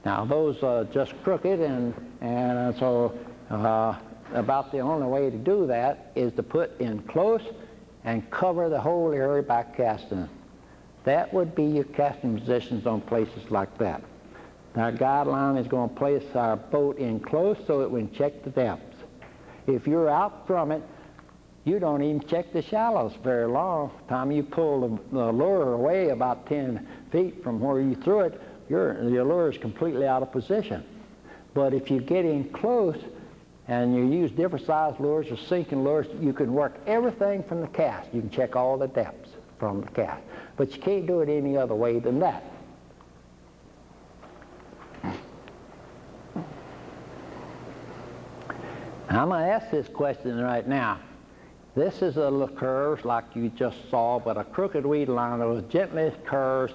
Now, those are just crooked, and so about the only way to do that is to put in close and cover the whole area by casting. That would be your casting positions on places like that. Our guideline is going to place our boat in close so that we can check the depths. If you're out from it, you don't even check the shallows very long. By the time you pull the lure away about 10 feet from where you threw it, your lure is completely out of position. But if you get in close and you use different size lures or sinking lures, you can work everything from the cast. You can check all the depths from the cast. But you can't do it any other way than that. I'm going to ask this question right now. This is a little curve like you just saw, but a crooked weed line that was gently curves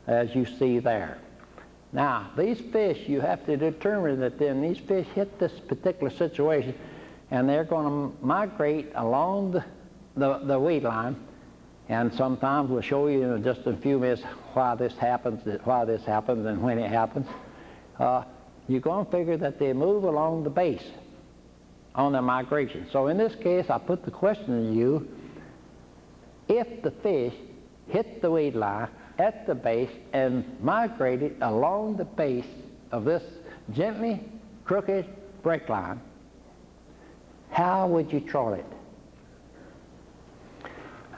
as you see there. Now, these fish, you have to determine that then these fish hit this particular situation and they're going to migrate along the weed line. And sometimes we'll show you in just a few minutes why this happens and when it happens. You're going to figure that they move along the base on their migration. So in this case, I put the question to you, if the fish hit the weed line at the base and migrated along the base of this gently crooked break line, how would you troll it?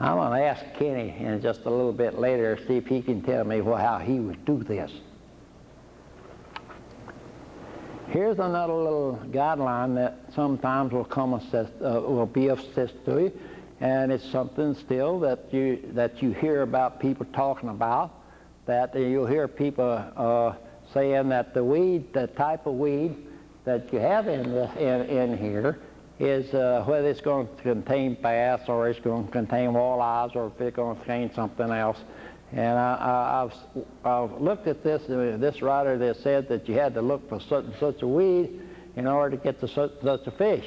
I'm going to ask Kenny in just a little bit later, see if he can tell me how he would do this. Here's another little guideline that sometimes will be of assist to you, and it's something still that you hear about people talking about. That you'll hear people saying that the type of weed that you have in here is whether it's going to contain bass or it's going to contain walleyes or if it's going to contain something else. And I've looked at this. This writer that said that you had to look for such and such a weed in order to get to such a fish.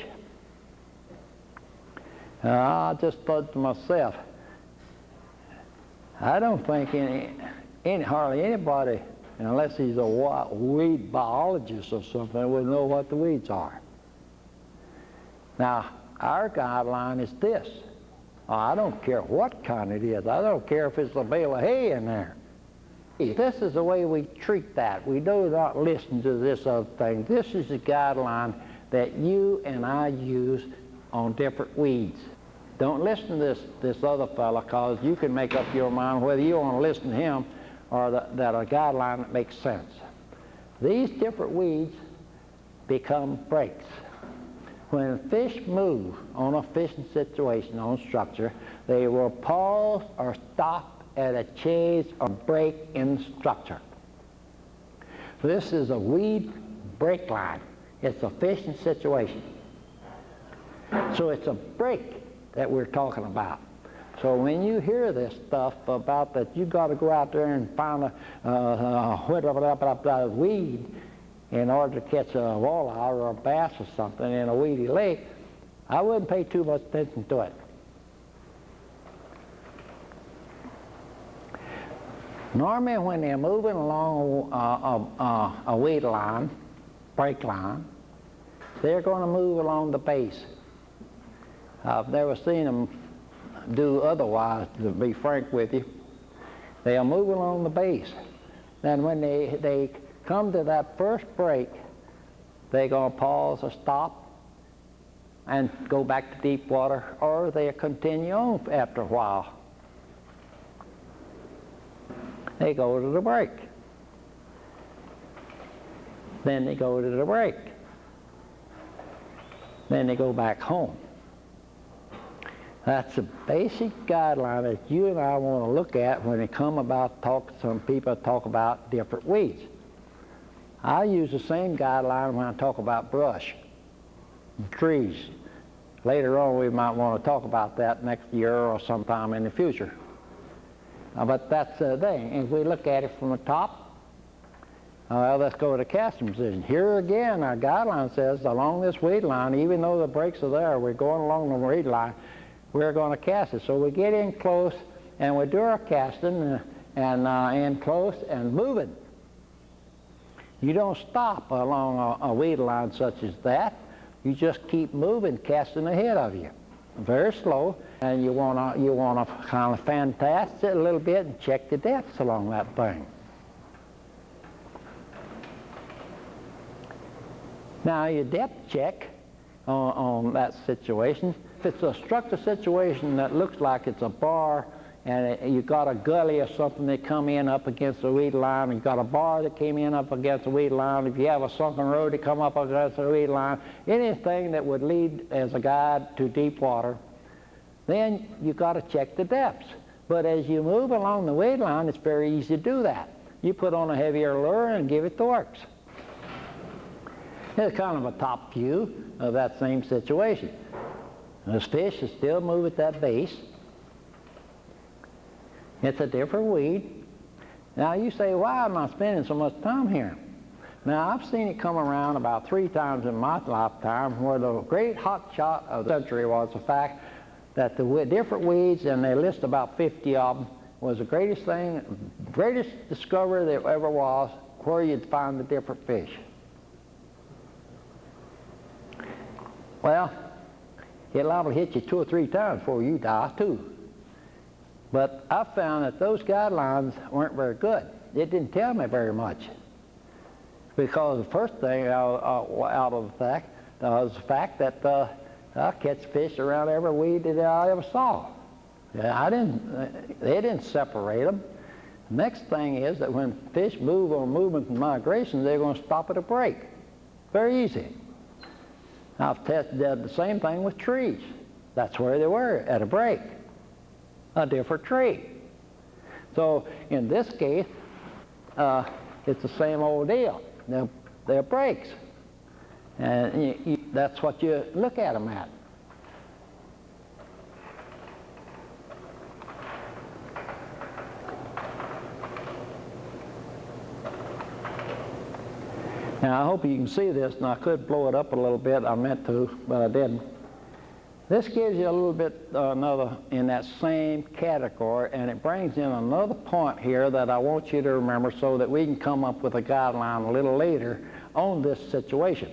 I just thought to myself, I don't think hardly anybody unless he's a weed biologist or something, would know what the weeds are. Now, our guideline is this. I don't care what kind it is. I don't care if it's a bale of hay in there. This is the way we treat that. We do not listen to this other thing. This is the guideline that you and I use on different weeds. Don't listen to this other fella, because you can make up your mind whether you want to listen to him or that a guideline that makes sense. These different weeds become breaks. When fish move on a fishing situation, on structure, they will pause or stop at a change or break in structure. This is a weed break line. It's a fishing situation. So it's a break that we're talking about. So when you hear this stuff about that you got to go out there and find a weed in order to catch a walleye or a bass or something in a weedy lake, I wouldn't pay too much attention to it. Normally when they're moving along a weed line, break line, they're going to move along the base. I've never seen them do otherwise, to be frank with you. They'll move along the base. Then when they come to that first break, they're going to pause or stop and go back to deep water, or they'll continue on after a while. They go to the break. Then they go to the break. Then they go back home. That's a basic guideline that you and I want to look at when they come about some people talk about different weeds. I use the same guideline when I talk about brush and trees. Later on we might want to talk about that next year or sometime in the future. But that's the thing. If we look at it from the top, let's go to the casting position. Here again, our guideline says along this weed line, even though the breaks are there, we're going along the weed line, we're going to cast it. So we get in close and we do our casting and in close and moving. You don't stop along a weed line such as that. You just keep moving, casting ahead of you. Very slow, and you want to kind of fantast it a little bit and check the depths along that thing. Now your depth check on that situation, if it's a structure situation that looks like it's a bar and you got a gully or something that come in up against the weed line, you got a bar that came in up against the weed line, if you have a sunken road that come up against the weed line, anything that would lead as a guide to deep water, then you got to check the depths. But as you move along the weed line, it's very easy to do that. You put on a heavier lure and give it the works. Here's kind of a top view of that same situation. This fish is still moving at that base. It's a different weed. Now you say, why am I spending so much time here? Now I've seen it come around about 3 times in my lifetime where the great hot shot of the century was the fact that the different weeds, and they list about 50 of them, was the greatest thing, greatest discovery there ever was, where you'd find the different fish. Well, it'll liable to hit you 2 or 3 times before you die too. But I found that those guidelines weren't very good. It didn't tell me very much. Because the first thing out of the fact was the fact that I catch fish around every weed that I ever saw. They didn't separate them. Next thing is that when fish move on movement and migration, they're going to stop at a break. Very easy. I've tested the same thing with trees. That's where they were, at a break. A different tree. So in this case, it's the same old deal. They're breaks. And that's what you look at them at. Now I hope you can see this, and I could blow it up a little bit. I meant to, but I didn't. This gives you a little bit another in that same category, and it brings in another point here that I want you to remember so that we can come up with a guideline a little later on this situation.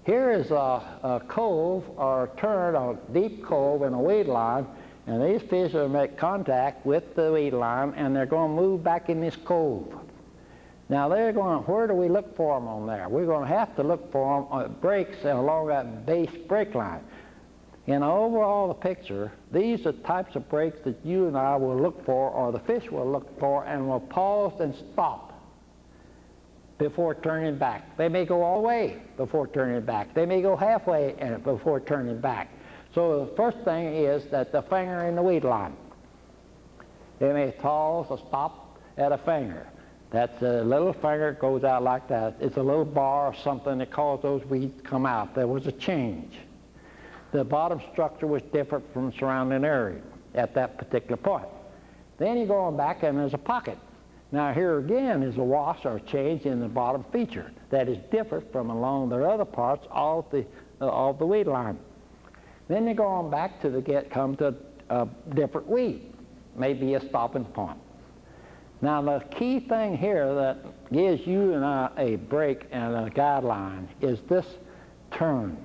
Here is a cove or a turn, a deep cove in a weed line, and these fish will make contact with the weed line, and they're going to move back in this cove. Now they're going, where do we look for them on there? We're going to have to look for them on breaks along that base break line. In overall the picture, these are types of breaks that you and I will look for, or the fish will look for, and will pause and stop before turning back. They may go all the way before turning back. They may go halfway before turning back. So the first thing is that the finger in the weed line. They may pause or stop at a finger. That's a little finger goes out like that. It's a little bar or something that caused those weeds to come out. There was a change. The bottom structure was different from the surrounding area at that particular point. Then you go on back and there's a pocket. Now here again is a wash or a change in the bottom feature that is different from along the other parts of the weed line. Then you go on back to come to a different weed, maybe a stopping point. Now the key thing here that gives you and I a break and a guideline is this turn.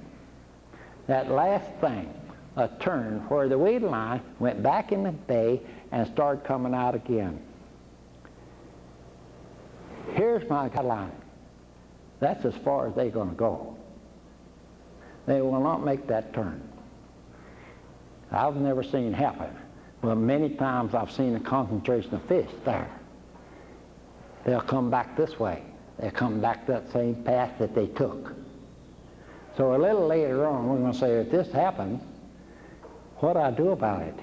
That last thing, a turn where the weed line went back in the bay and started coming out again. Here's my guideline. That's as far as they're going to go. They will not make that turn. I've never seen it happen, but many times I've seen a concentration of fish there. They'll come back this way. They'll come back that same path that they took. So a little later on, we're going to say, if this happens, what do I do about it?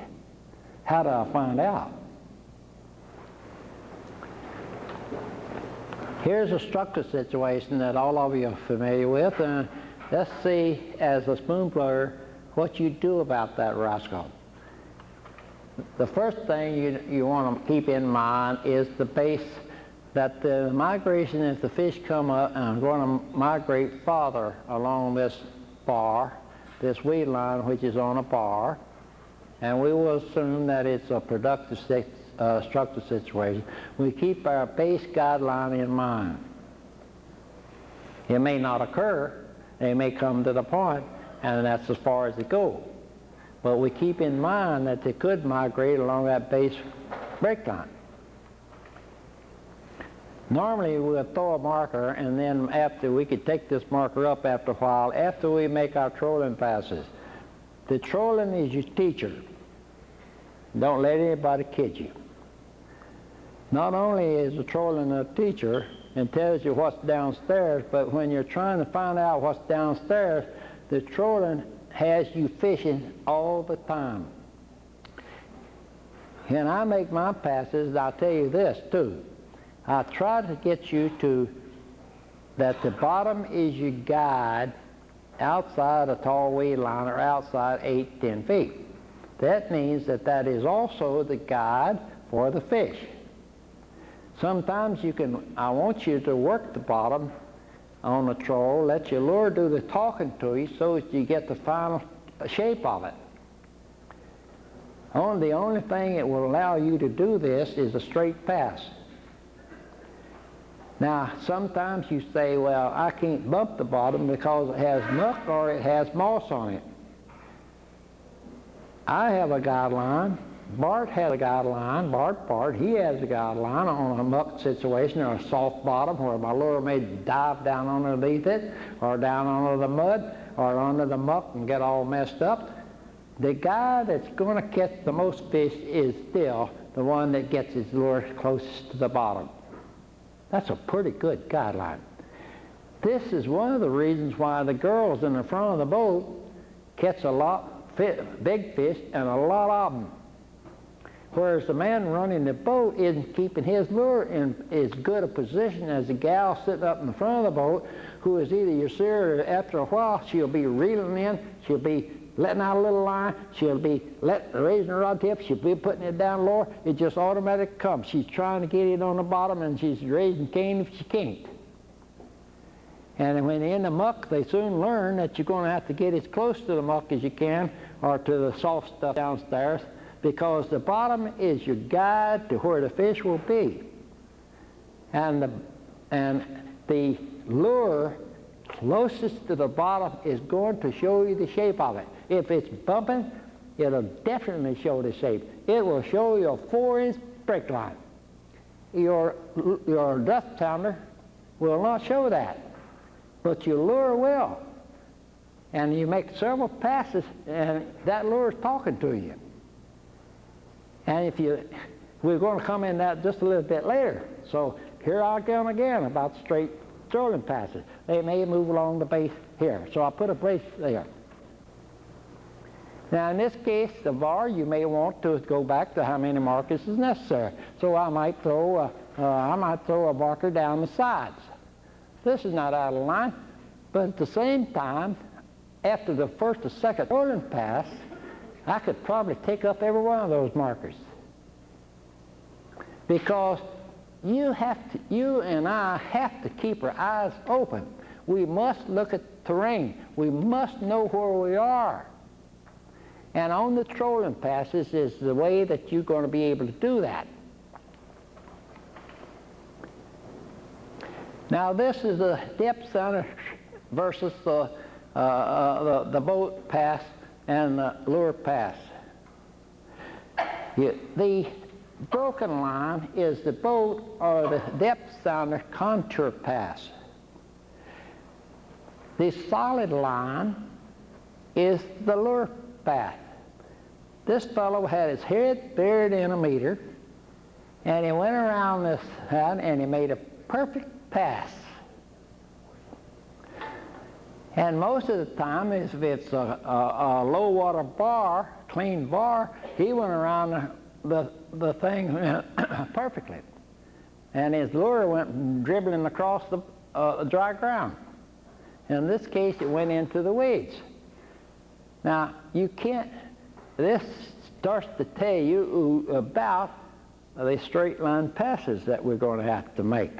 How do I find out? Here's a structure situation that all of you are familiar with. Let's see, as a spoon plugger, what you do about that rascal. The first thing you want to keep in mind is the base, that the migration, if the fish come up and are going to migrate farther along this bar, this weed line which is on a bar, and we will assume that it's a productive structure situation, we keep our base guideline in mind. It may not occur, they may come to the point, and that's as far as it goes. But we keep in mind that they could migrate along that base break line. Normally we'll throw a marker, and then after we could take this marker up after a while, after we make our trolling passes. The trolling is your teacher. Don't let anybody kid you. Not only is the trolling a teacher and tells you what's downstairs, but when you're trying to find out what's downstairs, the trolling has you fishing all the time. When I make my passes, I'll tell you this too. I try to get you to that the bottom is your guide outside a tall weed line or outside 8, 10 feet. That means that that is also the guide for the fish. Sometimes I want you to work the bottom on the troll, let your lure do the talking to you so that you get the final shape of it. The only thing that will allow you to do this is a straight pass. Now, sometimes you say, well, I can't bump the bottom because it has muck or it has moss on it. I have a guideline. Bart has a guideline. Bart, he has a guideline on a muck situation or a soft bottom where my lure may dive down underneath it or down under the mud or under the muck and get all messed up. The guy that's going to catch the most fish is still the one that gets his lure closest to the bottom. That's a pretty good guideline. This is one of the reasons why the girls in the front of the boat catch a lot big fish and a lot of them. Whereas the man running the boat isn't keeping his lure in as good a position as the gal sitting up in the front of the boat, who is either your seer or after a while she'll be reeling in, she'll be letting out a little line, she'll be raising her rod tip, she'll be putting it down lower, it just automatically comes. She's trying to get it on the bottom and she's raising cane if she can't. And when they're in the muck, they soon learn that you're going to have to get as close to the muck as you can, or to the soft stuff downstairs, because the bottom is your guide to where the fish will be. And the lure closest to the bottom is going to show you the shape of it. If it's bumping, it'll definitely show the shape. It will show you a 4-inch break line. Your depth sounder will not show that, but your lure will. And you make several passes, and that lure is talking to you. And we're going to come in that just a little bit later. So here I come again about straight trolling passes. They may move along the base here. So I put a brace there. Now in this case, the bar, you may want to go back to how many markers is necessary. So I might throw a marker down the sides. This is not out of line, but at the same time, after the first or second trolling pass, I could probably take up every one of those markers. Because you and I have to keep our eyes open. We must look at terrain. We must know where we are. And on the trolling passes is the way that you're going to be able to do that. Now this is the depth center versus the boat pass and the lure pass. The broken line is the boat or the depth sounder contour pass. The solid line is the lure path. This fellow had his head buried in a meter, and he went around this head and he made a perfect pass. And most of the time, if it's a low water bar, clean bar, he went around the thing perfectly. And his lure went dribbling across the dry ground. In this case, it went into the weeds. Now, this starts to tell you about the straight line passes that we're going to have to make.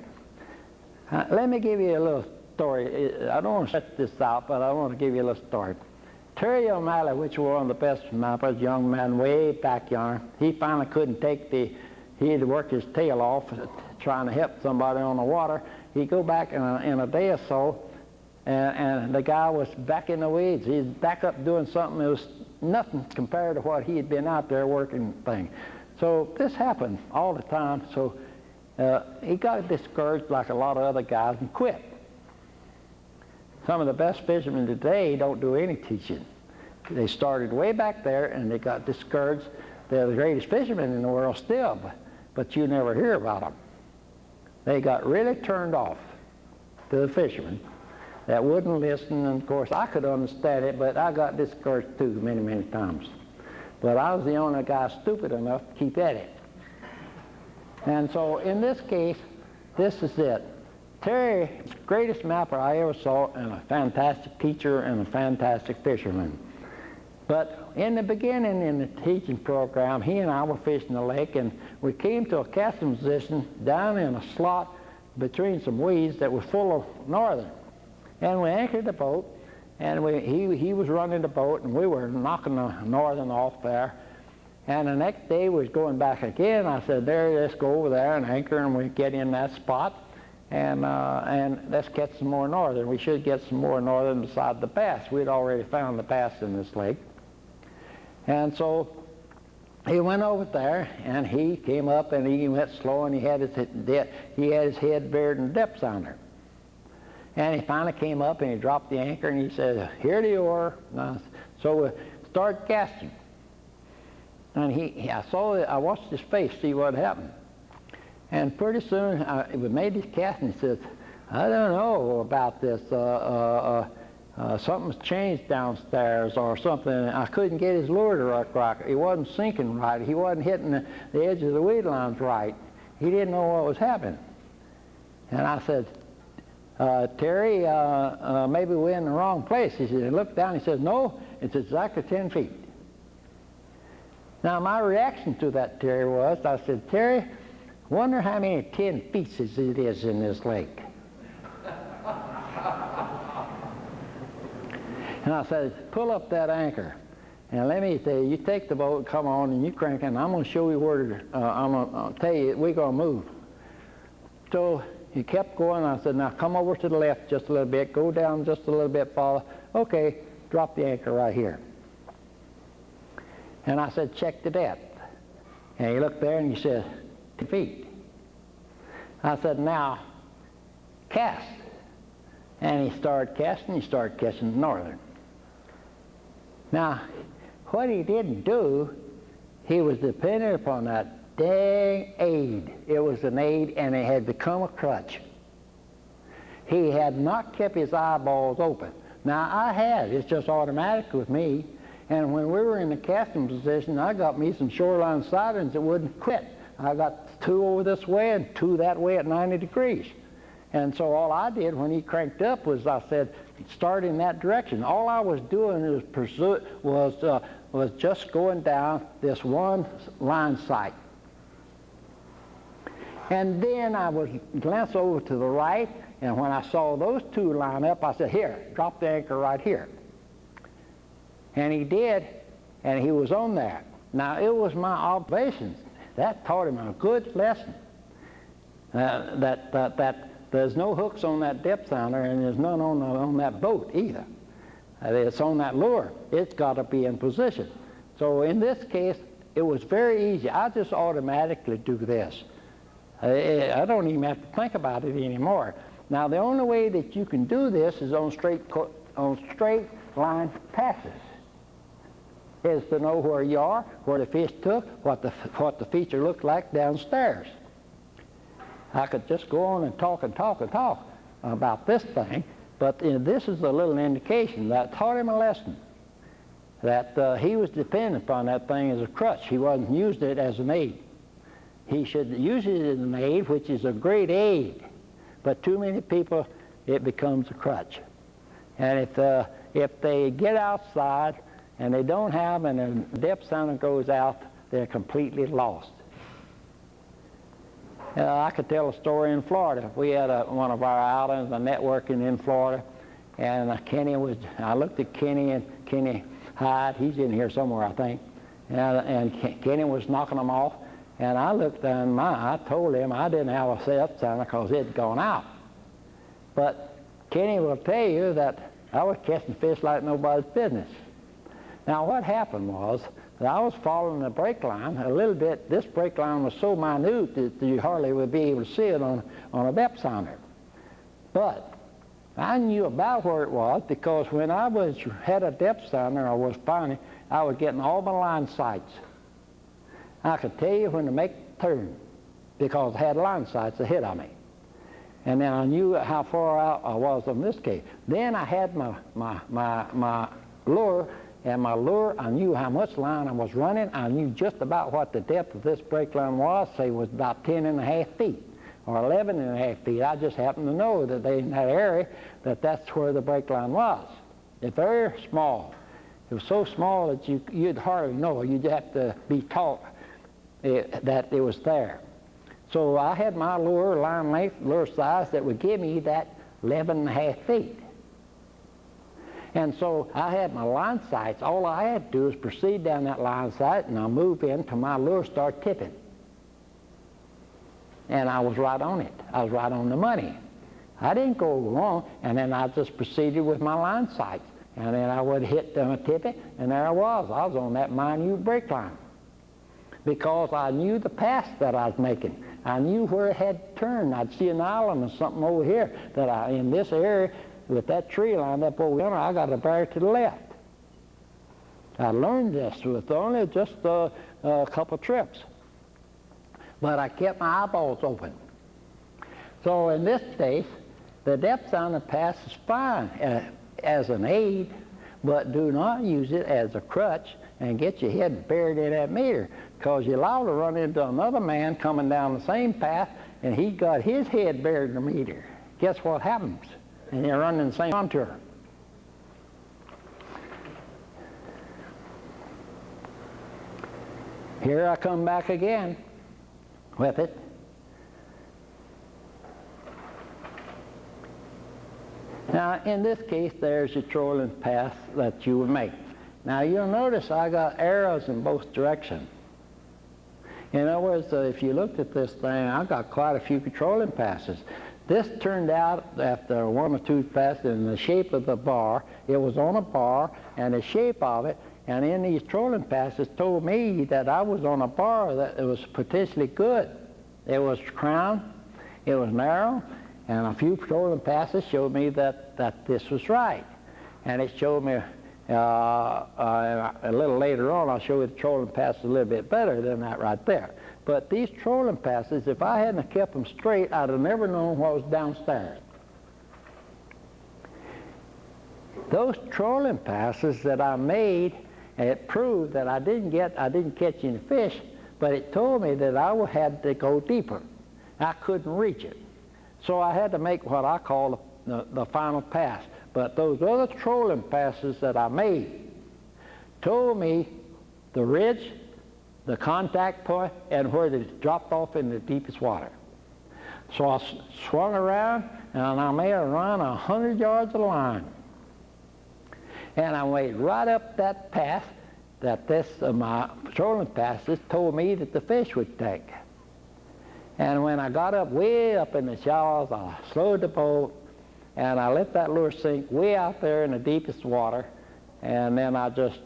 Let me give you a little story. I don't want to set this out, but I want to give you a little story. Terry O'Malley, which was one of the best mappers, young man way back yonder, he finally couldn't take he had to work his tail off trying to help somebody on the water. He'd go back in a day or so, and the guy was back in the weeds. He's back up doing something that was nothing compared to what he had been out there working thing. So this happened all the time. So he got discouraged like a lot of other guys and quit. Some of the best fishermen today don't do any teaching. They started way back there and they got discouraged. They're the greatest fishermen in the world still, but you never hear about them. They got really turned off to the fishermen that wouldn't listen, and of course I could understand it, but I got discouraged too many, many times. But I was the only guy stupid enough to keep at it. And so in this case, this is it. Terry is the greatest mapper I ever saw, and a fantastic teacher and a fantastic fisherman. But in the beginning, in the teaching program, he and I were fishing the lake, and we came to a casting position down in a slot between some weeds that were full of northern. And we anchored the boat, and he was running the boat, and we were knocking the northern off there. And the next day we was going back again. I said, there, let's go over there and anchor, and we get in that spot. And let's catch some more northern. We should get some more northern beside the bass. We'd already found the bass in this lake. And so he went over there, and he came up, and he went slow, and he had his head buried in the depth sounder. And he finally came up, and he dropped the anchor, and he said, here they are. So we started casting. And I watched his face, see what happened. And pretty soon, we made this cast, and he says, I don't know about this. Something's changed downstairs or something. I couldn't get his lure to work right. He wasn't sinking right. He wasn't hitting the edge of the weed lines right. He didn't know what was happening. And I said, Terry, maybe we're in the wrong place. He said, he looked down, he said, no, it's exactly 10 feet. Now, my reaction to that, Terry, was, I said, Terry, wonder how many 10 feet it is in this lake. And I said, pull up that anchor. And let me tell you, you take the boat, come on, and you crank it, and I'm going to show you where I'm going to tell you we're going to move. So he kept going. I said, now come over to the left just a little bit, go down just a little bit farther. Okay, drop the anchor right here. And I said, check the depth. And he looked there and he said, 10 feet. I said, now cast. And he started casting, he started catching northern. Now, what he didn't do, he was dependent upon that dang aid. It was an aid, and it had become a crutch. He had not kept his eyeballs open. Now, I had. It's just automatic with me. And when we were in the casting position, I got me some shoreline sidings that wouldn't quit. I got 2 over this way and 2 that way at 90 degrees. And so all I did when he cranked up was I said, start in that direction. All I was doing was just going down this one line sight. And then I would glance over to the right, and when I saw those 2 line up, I said, here, drop the anchor right here. And he did, and he was on there. Now, it was my observations. That taught him a good lesson. That there's no hooks on that depth sounder, and there's none on that boat either. It's on that lure. It's got to be in position. So in this case, it was very easy. I just automatically do this. I don't even have to think about it anymore. Now, the only way that you can do this is on straight line passes. Is to know where you are, where the fish took, what the feature looked like downstairs. I could just go on and talk about this thing, but this is a little indication that taught him a lesson, that he was dependent upon that thing as a crutch. He wasn't using it as an aid. He should use it as an aid, which is a great aid, but too many people, it becomes a crutch. And if they get outside and they don't have, and the depth sounder goes out, they're completely lost. I could tell a story in Florida. We had one of our outings, a networking in Florida, and I looked at Kenny, and Kenny Hyde, he's in here somewhere, I think, and Kenny was knocking them off, and I looked down I told him I didn't have a depth sounder because it had gone out. But Kenny will tell you that I was catching fish like nobody's business. Now, what happened was that I was following the brake line a little bit. This brake line was so minute that you hardly would be able to see it on a depth sounder. But I knew about where it was because when I had a depth sounder, I was getting all my line sights. I could tell you when to make the turn because I had line sights ahead of me. And then I knew how far out I was on this case. Then I had my lure. And my lure, I knew how much line I was running. I knew just about what the depth of this brake line was, say it was about 10.5 feet or 11.5 feet. I just happened to know that in that area that's where the brake line was. It's very small. It was so small that you'd hardly know. You'd have to be taught that it was there. So I had my lure, line length, lure size that would give me that 11.5 feet. And so I had my line sights. All I had to do was proceed down that line sight, and I'll move in till my lure start tipping. And I was right on it. I was right on the money. I didn't go wrong, and then I just proceeded with my line sights. And then I would hit them tipping, and there I was. I was on that minute brake line because I knew the pass that I was making. I knew where it had turned. I'd see an island or something over here that in this area, with that tree lined up over yonder, I got to bear to the left. I learned this with only just a couple trips. But I kept my eyeballs open. So in this case, the depth sounder pass is fine as an aid, but do not use it as a crutch and get your head buried in that meter, because you're liable to run into another man coming down the same path, and he got his head buried in the meter. Guess what happens? And you're running the same contour. Here I come back again with it. Now, in this case, there's your trolling path that you would make. Now, you'll notice I got arrows in both directions. In other words, if you looked at this thing, I got quite a few trolling passes. This turned out, after one or two passes, in the shape of the bar. It was on a bar, and the shape of it, and in these trolling passes told me that I was on a bar that was potentially good. It was crowned, it was narrow, and a few trolling passes showed me that this was right. And it showed me, a little later on, I'll show you the trolling passes a little bit better than that right there. But these trolling passes, if I hadn't kept them straight, I'd have never known what was downstairs. Those trolling passes that I made, it proved that I didn't catch any fish, but it told me that I had to go deeper. I couldn't reach it. So I had to make what I call the final pass. But those other trolling passes that I made told me the ridge, the contact point, and where they dropped off in the deepest water. So I swung around, and I made a run 100 yards of line. And I went right up that path that my trolling passes told me that the fish would take. And when I got up way up in the shallows, I slowed the boat, and I let that lure sink way out there in the deepest water, and then I just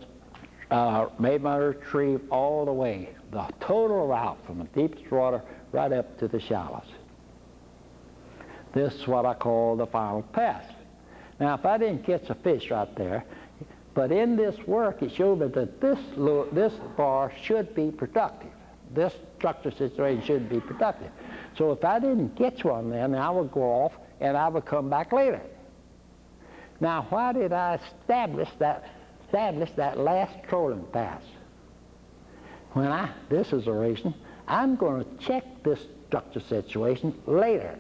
made my retrieve all the way, the total route from the deepest water right up to the shallows. This is what I call the final pass. Now, if I didn't catch a fish right there, but in this work, it showed me that this bar should be productive. This structure situation should be productive. So if I didn't catch one then, I would go off and I would come back later. Now, why did I establish that last trolling pass? This is the reason. I'm going to check this structure situation later.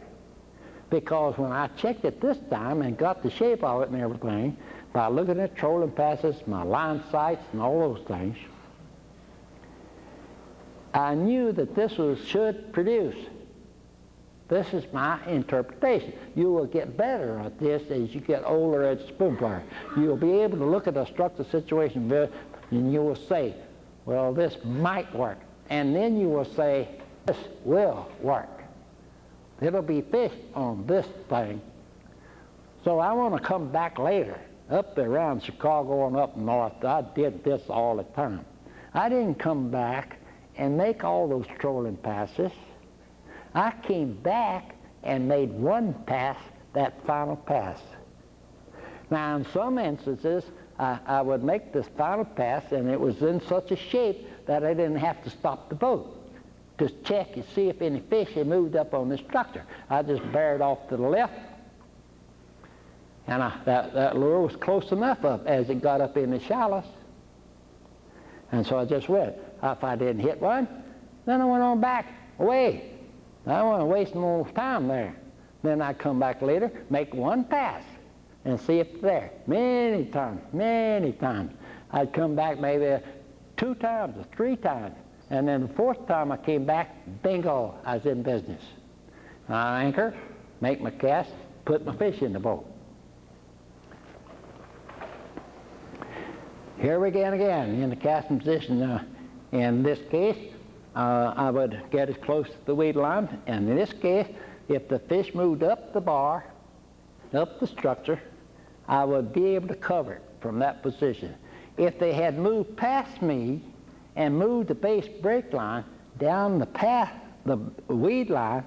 Because when I checked it this time and got the shape of it and everything, by looking at trolling passes, my line sights, and all those things, I knew that this should produce. This is my interpretation. You will get better at this as you get older as a spoon player. You'll be able to look at a structure situation and you will say, well, this might work. And then you will say, this will work. It'll be fish on this thing. So I want to come back later, up there around Chicago and up north. I did this all the time. I didn't come back and make all those trolling passes. I came back and made one pass, that final pass. Now, in some instances, I would make this final pass, and it was in such a shape that I didn't have to stop the boat to check and see if any fish had moved up on the structure. I just bared off to the left, and that lure was close enough up as it got up in the shallows. And so I just went. If I didn't hit one, then I went on back away. I don't want to waste more time there. Then I'd come back later, make one pass, and see if it's there. Many times. I'd come back maybe 2 times or 3 times. And then the 4th time I came back, bingo, I was in business. I anchor, make my cast, put my fish in the boat. Here we go again in the casting position. In this case, I would get as close to the weed line, and in this case, if the fish moved up the bar, up the structure, I would be able to cover it from that position. If they had moved past me and moved the base break line down the path, the weed line,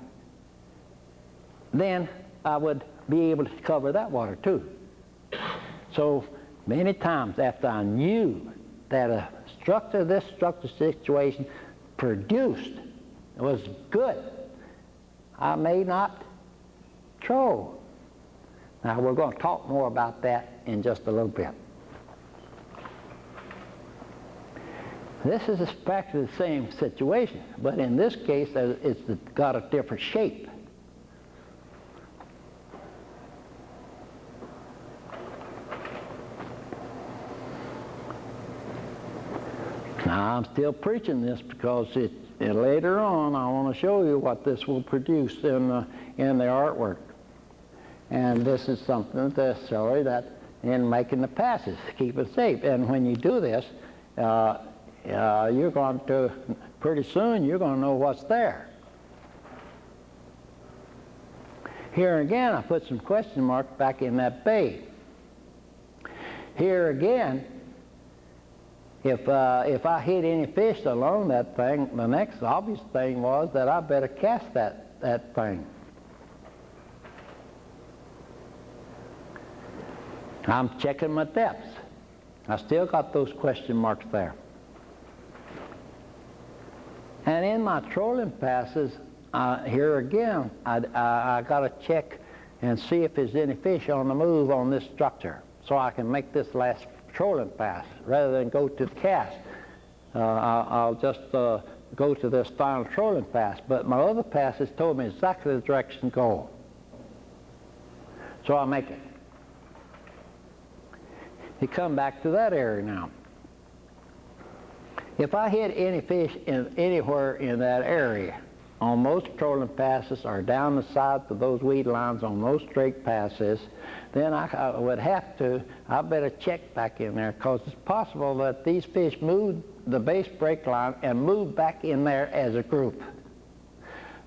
then I would be able to cover that water too. So many times after I knew that this structure situation produced was good, I may not troll. Now we're going to talk more about that in just a little bit. This is practically the same situation, but in this case it's got a different shape. Now, I'm still preaching this because later on I want to show you what this will produce in the artwork. And this is something to show you that in making the passes, keep it safe. And when you do this, you're going to, pretty soon, you're going to know what's there. Here again, I put some question marks back in that bay. Here again, if I hit any fish along that thing, the next obvious thing was that I better cast that thing. I'm checking my depths. I still got those question marks there. And in my trolling passes, here again, I got to check and see if there's any fish on the move on this structure, so I can make this last trolling pass rather than go to the cast. I'll just go to this final trolling pass, but my other passes told me exactly the direction to go. So I make it. You come back to that area now. If I hit any fish anywhere in that area, on most trolling passes or down the sides of those weed lines on those straight passes, then I would have to, I better check back in there, because it's possible that these fish move the base break line and move back in there as a group.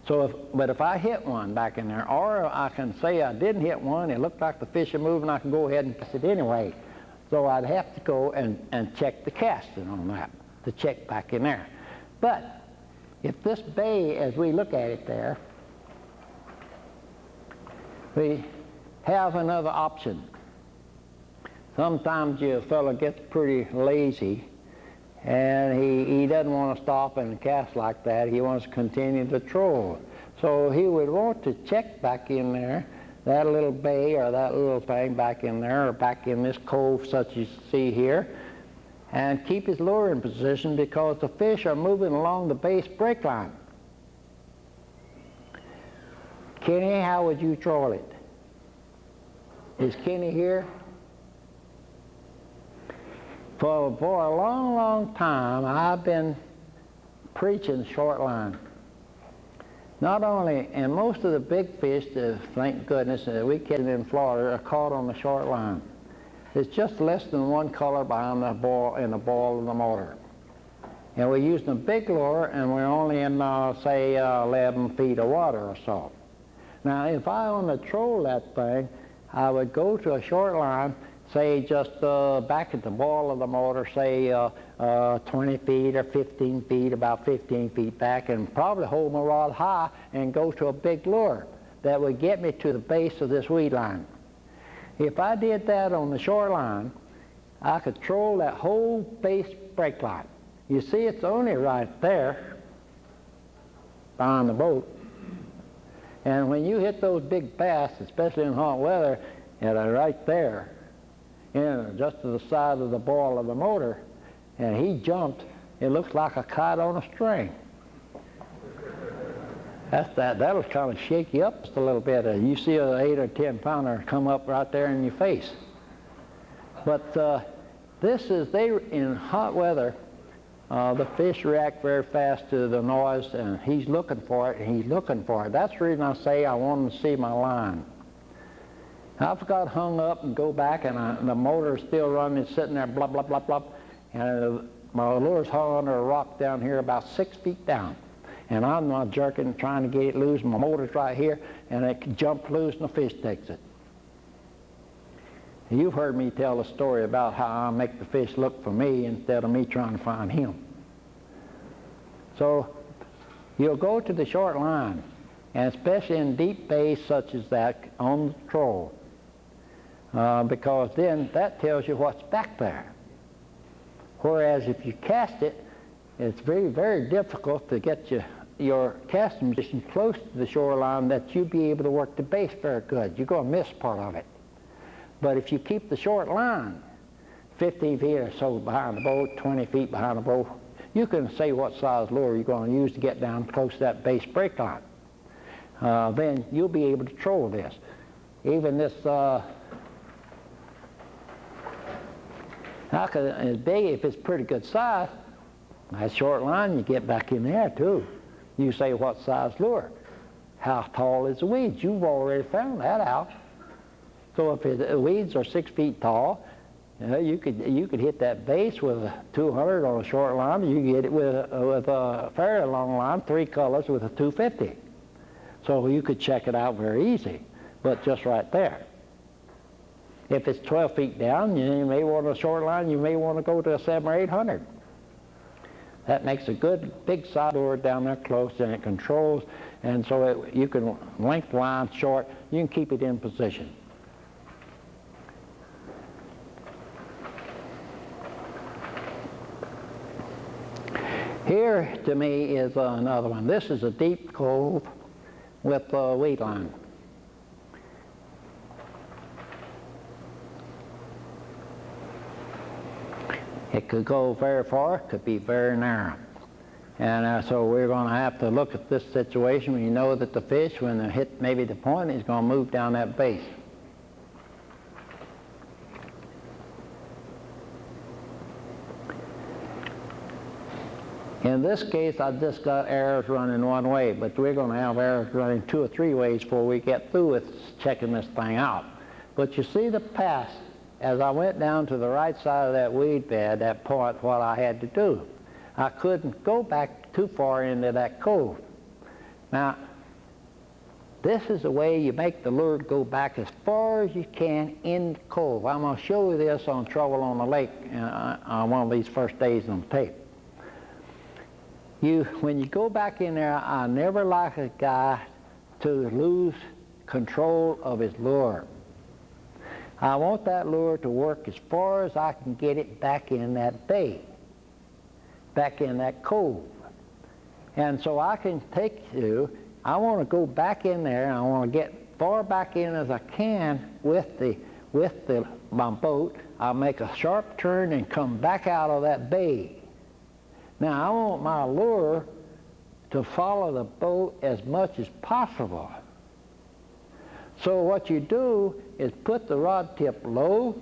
So but if I hit one back in there, or I can say I didn't hit one, it looked like the fish are moving, I can go ahead and cast it anyway. So I'd have to go and check the casting on that, to check back in there. But if this bay, as we look at it there, we have another option. Sometimes your fellow gets pretty lazy and he doesn't want to stop and cast like that. He wants to continue to troll. So he would want to check back in there, that little bay or that little thing back in there, or back in this cove such as you see here, and keep his lure in position, because the fish are moving along the base break line. Kenny, how would you troll it? Is Kenny here? For a long, long time, I've been preaching short line. Not only, and most of the big fish, thank goodness, we catch in Florida, are caught on the short line. It's just less than one color behind the ball in the ball of the motor. And we're using a big lure, and we're only in, say, 11 feet of water or so. Now, if I want to troll that thing, I would go to a short line, say just back at the ball of the motor, say 20 feet or 15 feet, about 15 feet back, and probably hold my rod high and go to a big lure that would get me to the base of this weed line. If I did that on the short line, I could troll that whole base break line. You see, it's only right there behind the boat. And when you hit those big bass, especially in hot weather, and they're right there, just to the side of the ball of the motor, and he jumped, it looks like a kite on a string. That'll kind of shake you up just a little bit. You see an 8 or 10 pounder come up right there in your face. But in hot weather, the fish react very fast to the noise, and he's looking for it, and he's looking for it. That's the reason I say I want him to see my line. I've got hung up and go back, and the motor is still running, sitting there, blah, blah, blah, blah, and my lure's hung under a rock down here about 6 feet down. And I'm not jerking, trying to get it loose. My motor's right here, and it jumps loose, and the fish takes it. You've heard me tell a story about how I make the fish look for me instead of me trying to find him. So you'll go to the short line, and especially in deep bays such as that on the troll, because then that tells you what's back there. Whereas if you cast it, it's very, very difficult to get your casting position close to the shoreline that you'll be able to work the base very good. You're going to miss part of it. But if you keep the short line 15 feet or so behind the boat, 20 feet behind the boat, you can say what size lure you're going to use to get down close to that base break line. Then you'll be able to troll this. Even this, as big, if it's pretty good size, that short line, you get back in there too. You say what size lure. How tall is the weeds? You've already found that out. So if the weeds are 6 feet tall, you could hit that base with a 200 on a short line. You can get it with a fairly long line, 3 colors with a 250. So you could check it out very easy, but just right there. If it's 12 feet down, you may want a short line. You may want to go to a 700 or 800. That makes a good big side lure down there close, and it controls. And so you can length line short. You can keep it in position. Here, to me, is another one. This is a deep cove with a weed line. It could go very far, it could be very narrow. And so we're going to have to look at this situation. We know that the fish, when they hit maybe the point, is going to move down that base. In this case, I just got arrows running one way, but we're going to have arrows running 2 or 3 ways before we get through with checking this thing out. But you see the pass, as I went down to the right side of that weed bed, that point, what I had to do. I couldn't go back too far into that cove. Now, this is the way you make the lure go back as far as you can in the cove. I'm going to show you this on Trouble on the Lake on one of these first days on tape. When you go back in there, I never like a guy to lose control of his lure. I want that lure to work as far as I can get it back in that bay, back in that cove. And so I can take you, I want to go back in there, and I want to get far back in as I can with my boat. I'll make a sharp turn and come back out of that bay. Now, I want my lure to follow the boat as much as possible. So what you do is put the rod tip low,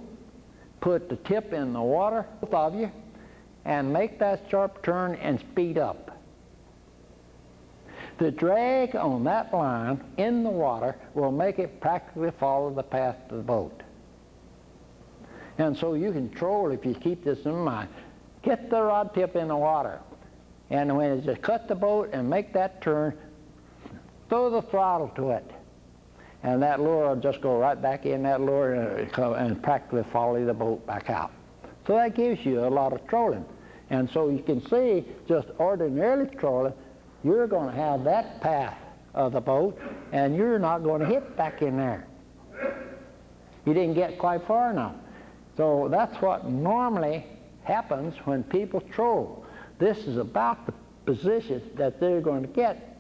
put the tip in the water, both of you, and make that sharp turn and speed up. The drag on that line in the water will make it practically follow the path of the boat. And so you control, if you keep this in mind, get the rod tip in the water, and when you just cut the boat and make that turn, throw the throttle to it, and that lure will just go right back in that lure and practically follow the boat back out. So that gives you a lot of trolling. And so you can see, just ordinarily trolling, you're going to have that path of the boat, and you're not going to hit back in there. You didn't get quite far enough. So that's what normally happens when people troll. This is about the position that they're going to get.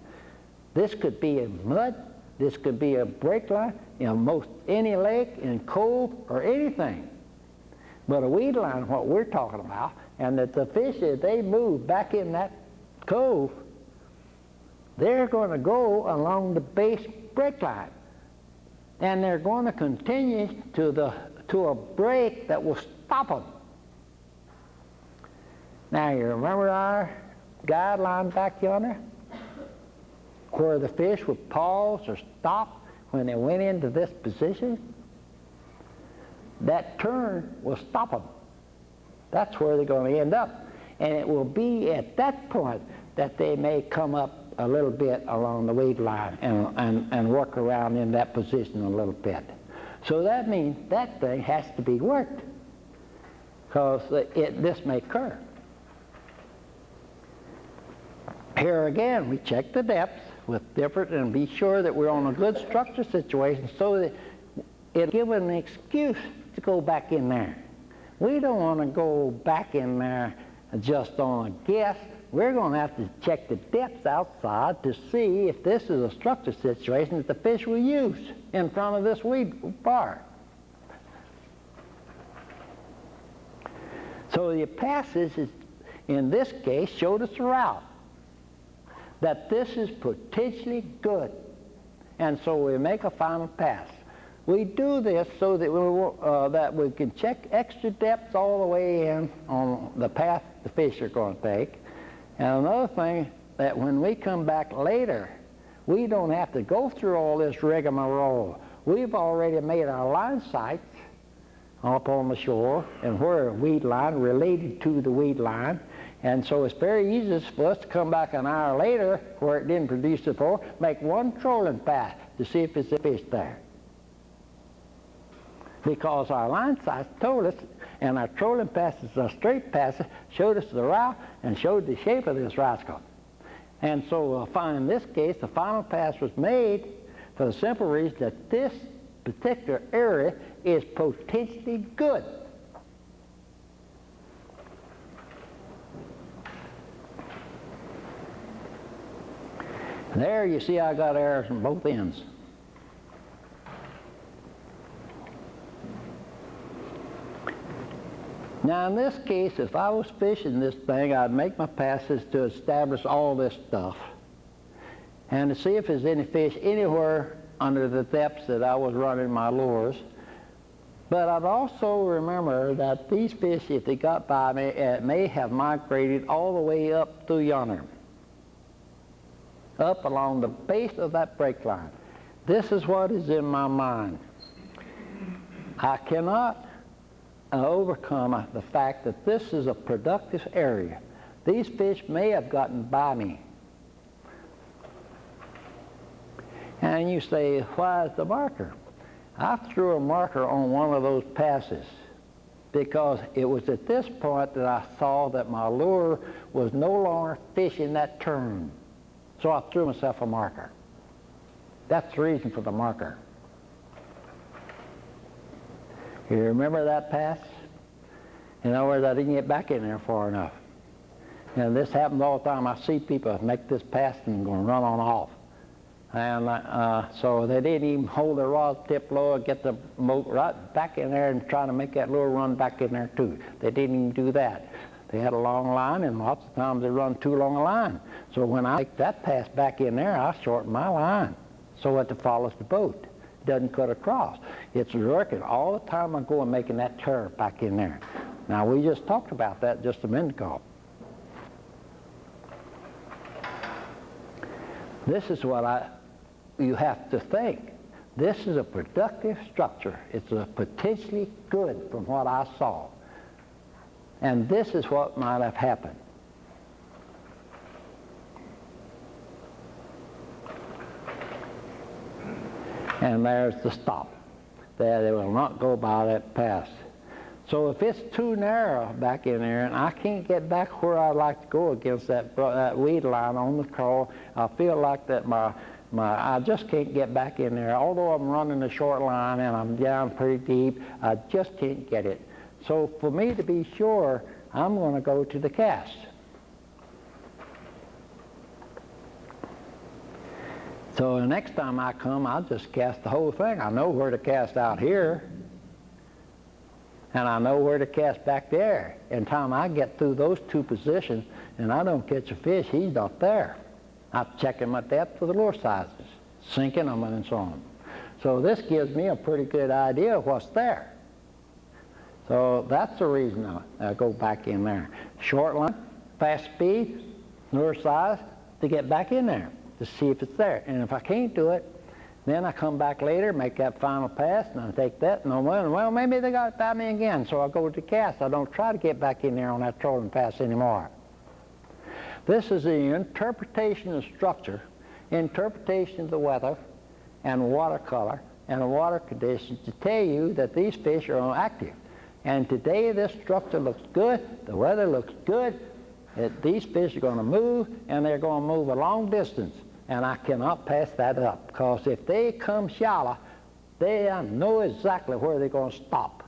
This could be in mud, this could be a break line in most any lake, in cove, or anything. But a weed line, what we're talking about, and that the fish, if they move back in that cove, they're going to go along the base break line. And they're going to continue to a break that will stop them. Now, you remember our guideline back yonder, where the fish would pause or stop when they went into this position? That turn will stop them. That's where they're going to end up. And it will be at that point that they may come up a little bit along the weed line and work around in that position a little bit. So that means that thing has to be worked, because this may occur. Here again, we check the depths with different, and be sure that we're on a good structure situation so that it'll give an excuse to go back in there. We don't want to go back in there just on a guess. We're going to have to check the depths outside to see if this is a structure situation that the fish will use in front of this weed bar. So the passes, in this case, showed us a route, that this is potentially good. And so we make a final pass. We do this so that we can check extra depths all the way in on the path the fish are going to take. And another thing, that when we come back later, we don't have to go through all this rigmarole we've already made our line sites up on the shore and where a weed line related to the weed line. And so it's very easy for us to come back an hour later where it didn't produce before, make one trolling pass to see if it's a fish there. Because our line sites told us, and our trolling passes, our straight passes, showed us the route and showed the shape of this rascal. And so in this case, the final pass was made for the simple reason that this particular area is potentially good. There you see I got errors on both ends. Now in this case, if I was fishing this thing, I'd make my passes to establish all this stuff and to see if there's any fish anywhere under the depths that I was running my lures. But I'd also remember that these fish, if they got by me, may have migrated all the way up through yonder, up along the base of that break line. This is what is in my mind. I cannot overcome the fact that this is a productive area. These fish may have gotten by me. And you say, why is the marker? I threw a marker on one of those passes because it was at this point that I saw that my lure was no longer fishing that turn. So I threw myself a marker. That's the reason for the marker. You remember that pass? In other words, I didn't get back in there far enough. And this happens all the time. I see people make this pass and go run on off. And so they didn't even hold the rod tip low and get the boat right back in there and try to make that lure run back in there too. They didn't even do that. They had a long line, and lots of times they run too long a line. So when I make that pass back in there, I shorten my line so that it follows the boat. It doesn't cut across. It's working all the time I go and making that turn back in there. Now we just talked about that just a minute ago. This is what you have to think. This is a productive structure. It's a potentially good from what I saw. And this is what might have happened. And there's the stop. There, they will not go by that pass. So if it's too narrow back in there and I can't get back where I'd like to go against that weed line on the crawl, I feel like that I just can't get back in there. Although I'm running a short line and I'm down pretty deep, I just can't get it. So for me to be sure, I'm going to go to the cast. So the next time I come, I'll just cast the whole thing. I know where to cast out here, and I know where to cast back there. And time I get through those two positions and I don't catch a fish, he's not there. I'm checking my depth of the lure sizes, sinking them and so on. So this gives me a pretty good idea of what's there. So that's the reason I go back in there. Short line, fast speed, lure size, to get back in there to see if it's there. And if I can't do it, then I come back later, make that final pass, and I take that, and well, maybe they got it by me again, so I go to the cast. I don't try to get back in there on that trolling pass anymore. This is the interpretation of structure, interpretation of the weather, and watercolor, and the water conditions to tell you that these fish are active. And today this structure looks good, the weather looks good, these fish are going to move, and they're going to move a long distance. And I cannot pass that up, because if they come shallow, they know exactly where they're going to stop.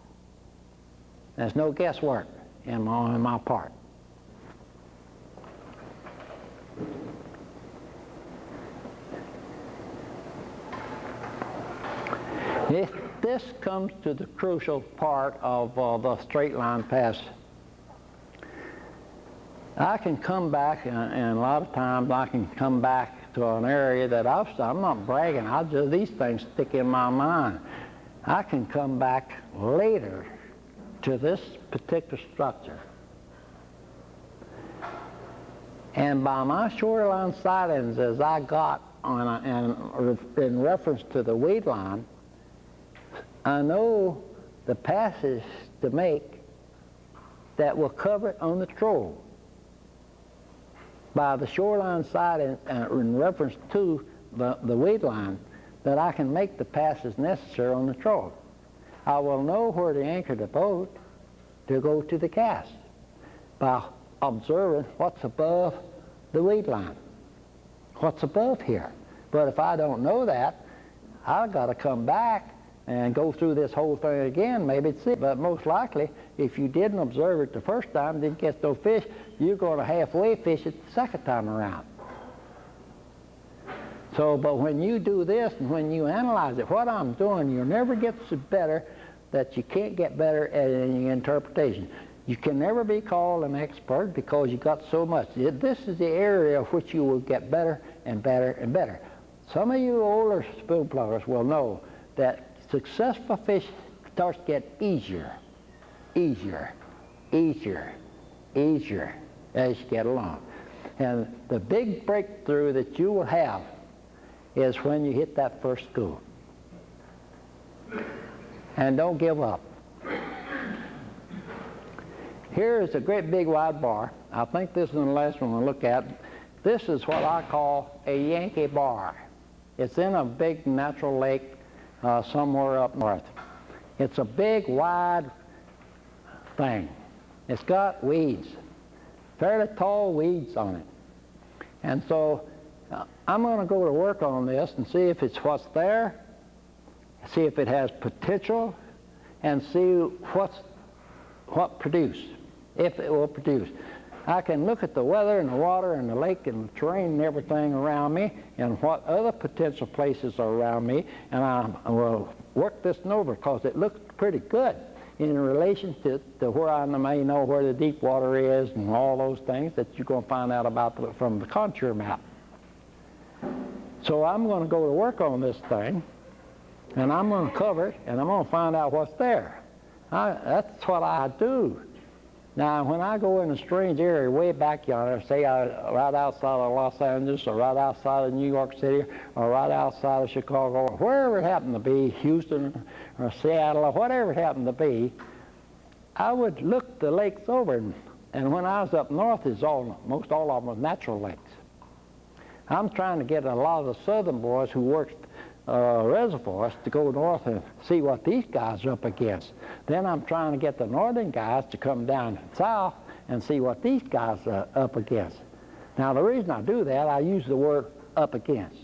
There's no guesswork in my part. This comes to the crucial part of the straight line pass. I can come back, and a lot of times I can come back to an area that I'm not bragging, these things stick in my mind. I can come back later to this particular structure. And by my shoreline sightings as I got in reference to the weed line, I know the passes to make that will cover it on the troll by the shoreline side in reference to the weed line, that I can make the passes necessary on the troll. I will know where to anchor the boat to go to the cast by observing what's above the weed line, what's above here. But if I don't know that, I've got to come back and go through this whole thing again. Maybe it's it, but most likely, if you didn't observe it the first time, didn't catch no fish, you're going to halfway fish it the second time around. So, but when you do this and when you analyze it, what I'm doing, you'll never get so better that you can't get better at any interpretation. You can never be called an expert because you got so much. This is the area of which you will get better and better and better. Some of you older spoon pluggers will know that successful fish starts to get easier, easier, easier, easier as you get along. And the big breakthrough that you will have is when you hit that first school. And don't give up. Here is a great big wide bar. I think this is the last one we'll look at. This is what I call a Yankee bar. It's in a big natural lake somewhere up north. It's a big, wide thing. It's got weeds, fairly tall weeds on it. And so I'm going to go to work on this and see if it's what's there, see if it has potential, and see what produce, if it will produce. I can look at the weather and the water and the lake and the terrain and everything around me and what other potential places are around me, and I will work this over because it looks pretty good in relation to where I may know where the deep water is and all those things that you're going to find out about from the contour map. So I'm going to go to work on this thing, and I'm going to cover it, and I'm going to find out what's there. That's what I do. Now, when I go in a strange area way back yonder, say right outside of Los Angeles, or right outside of New York City, or right outside of Chicago, or wherever it happened to be, Houston or Seattle, or whatever it happened to be, I would look the lakes over, and when I was up north, most all of them were natural lakes. I'm trying to get a lot of the southern boys who worked reservoirs to go north and see what these guys are up against. Then I'm trying to get the northern guys to come down south and see what these guys are up against. Now, the reason I do that, I use the word up against,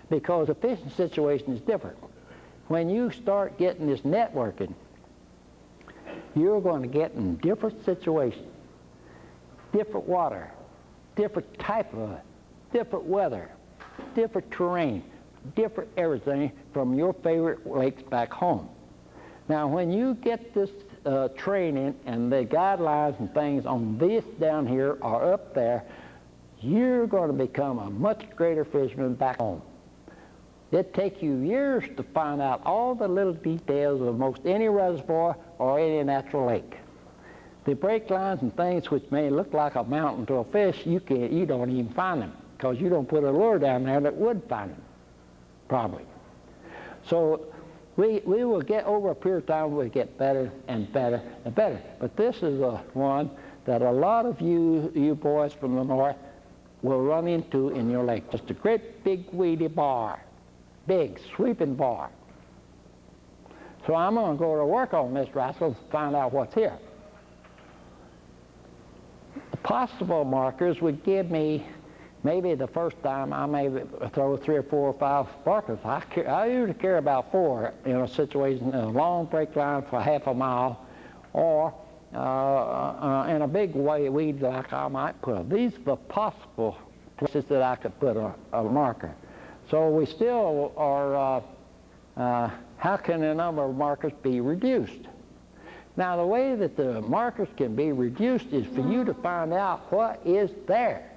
because the fishing situation is different. When you start getting this networking, you're going to get in different situations, different water, different type of it, different weather, different terrain, different everything from your favorite lakes back home. Now, when you get this training and the guidelines and things on this down here or up there, you're going to become a much greater fisherman back home. It takes you years to find out all the little details of most any reservoir or any natural lake. The break lines and things which may look like a mountain to a fish, you don't even find them because you don't put a lure down there that would find them, probably. So we will get, over a period of time, we'll get better and better and better. But this is one that a lot of you boys from the north will run into in your lake. Just a great big weedy bar, big sweeping bar. So I'm going to go to work on this rascal to find out what's here. The possible markers would give me, maybe the first time I may throw 3 or 4 or 5 markers. I usually carry about 4 in a situation, a long break line for half a mile, or in a big weed like I might put. These are the possible places that I could put a marker. So we still are, how can the number of markers be reduced? Now, the way that the markers can be reduced is for you to find out what is there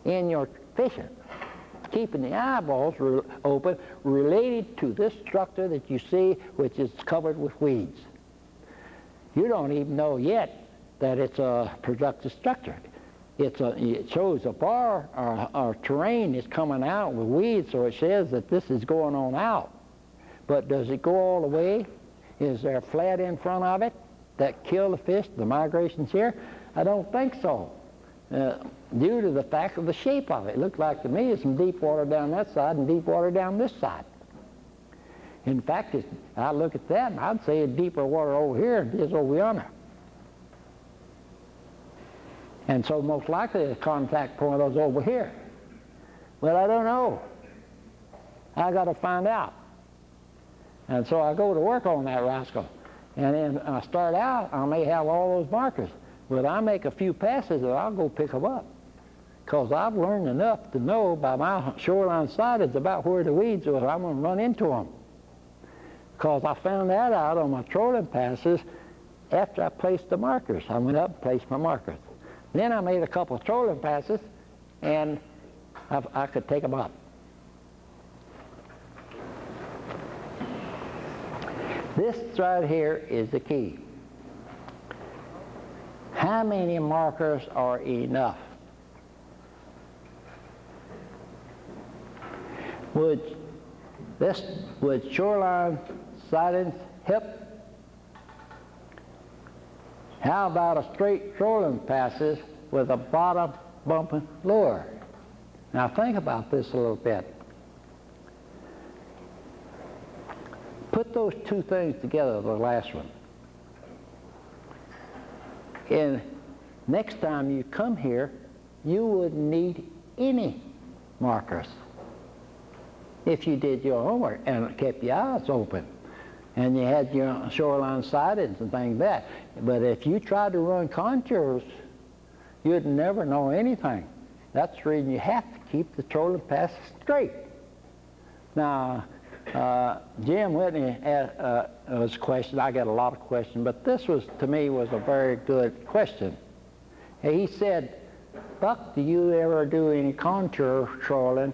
in your fishing, keeping the eyeballs open related to this structure that you see, which is covered with weeds. You don't even know yet that it's a productive structure. It shows a bar or terrain is coming out with weeds, so it says that this is going on out. But does it go all the way? Is there a flat in front of it that kill the fish, the migrations here? I don't think so. Due to the fact of the shape of it. It looked like to me it's some deep water down that side and deep water down this side. In fact, I look at that and I'd say it's deeper water over here than it is over yonder. And so most likely the contact point is over here. Well, I don't know. I got to find out. And so I go to work on that rascal. And then I start out, I may have all those markers. But I make a few passes and I'll go pick them up. Because I've learned enough to know by my shoreline sightings about where the weeds are, I'm going to run into them. Because I found that out on my trolling passes after I placed the markers. I went up and placed my markers. Then I made a couple of trolling passes and I could take them up. This right here is the key. How many markers are enough? Would shoreline sightings help? How about a straight trolling passes with a bottom bumping lure? Now think about this a little bit. Put those two things together, the last one. And next time you come here, you wouldn't need any markers if you did your homework and kept your eyes open and you had your shoreline sightings and things like that. But if you tried to run contours, you'd never know anything. That's the reason you have to keep the trolling passes straight. Now, Jim Whitney was a question. I got a lot of questions, but this was, to me, was a very good question. He said, Buck, do you ever do any contour trolling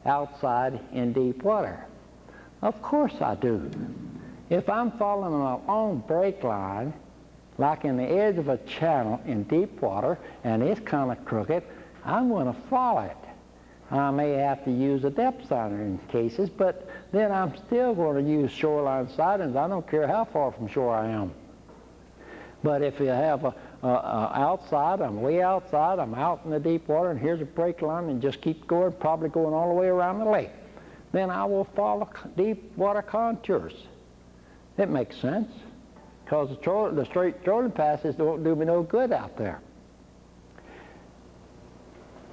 outside in deep water? Of course I do. If I'm following a long break line, like in the edge of a channel in deep water, and it's kind of crooked, I'm going to follow it. I may have to use a depth signer in cases, but then I'm still going to use shoreline sightings. I don't care how far from shore I am. But if you have outside, I'm way outside, I'm out in the deep water, and here's a break line, and just keep going, probably going all the way around the lake, then I will follow deep water contours. It makes sense, because the straight trolling passes don't do me no good out there.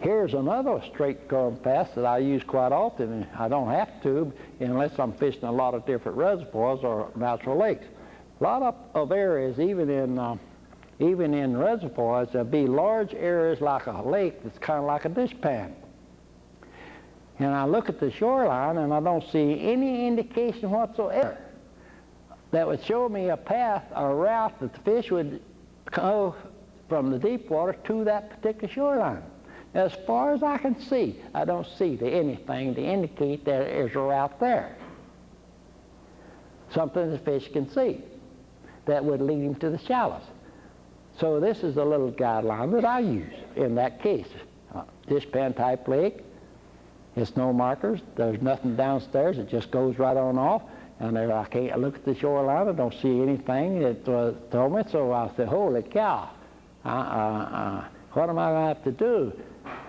Here's another straight trolling pass that I use quite often, and I don't have to unless I'm fishing a lot of different reservoirs or natural lakes. A lot of areas, even in reservoirs, there'll be large areas like a lake that's kind of like a dishpan. And I look at the shoreline and I don't see any indication whatsoever that would show me a path or a route that the fish would go from the deep water to that particular shoreline. As far as I can see, I don't see anything to indicate that there's a route there. Something the fish can see that would lead him to the shallows. So this is a little guideline that I use in that case. Dishpan type lake, it's no markers, there's nothing downstairs, it just goes right on off, and there I can't look at the shoreline, I don't see anything that told me, so I said, holy cow, what am I going to have to do?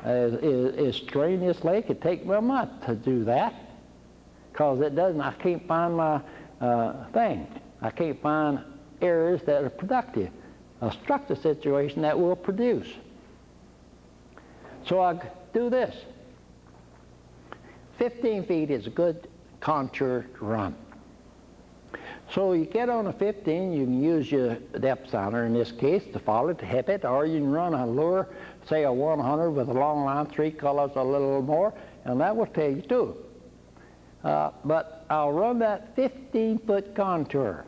Is strain this lake? It take me a month to do that, because it doesn't, I can't find my thing. I can't find areas that are productive, a structure situation that will produce. So I do this. 15 feet is a good contour run. So you get on a 15, you can use your depth signer in this case to follow it, to hip it, or you can run a lure, say a 100 with a long line, 3 colors, a little more, and that will tell you too. But I'll run that 15-foot contour,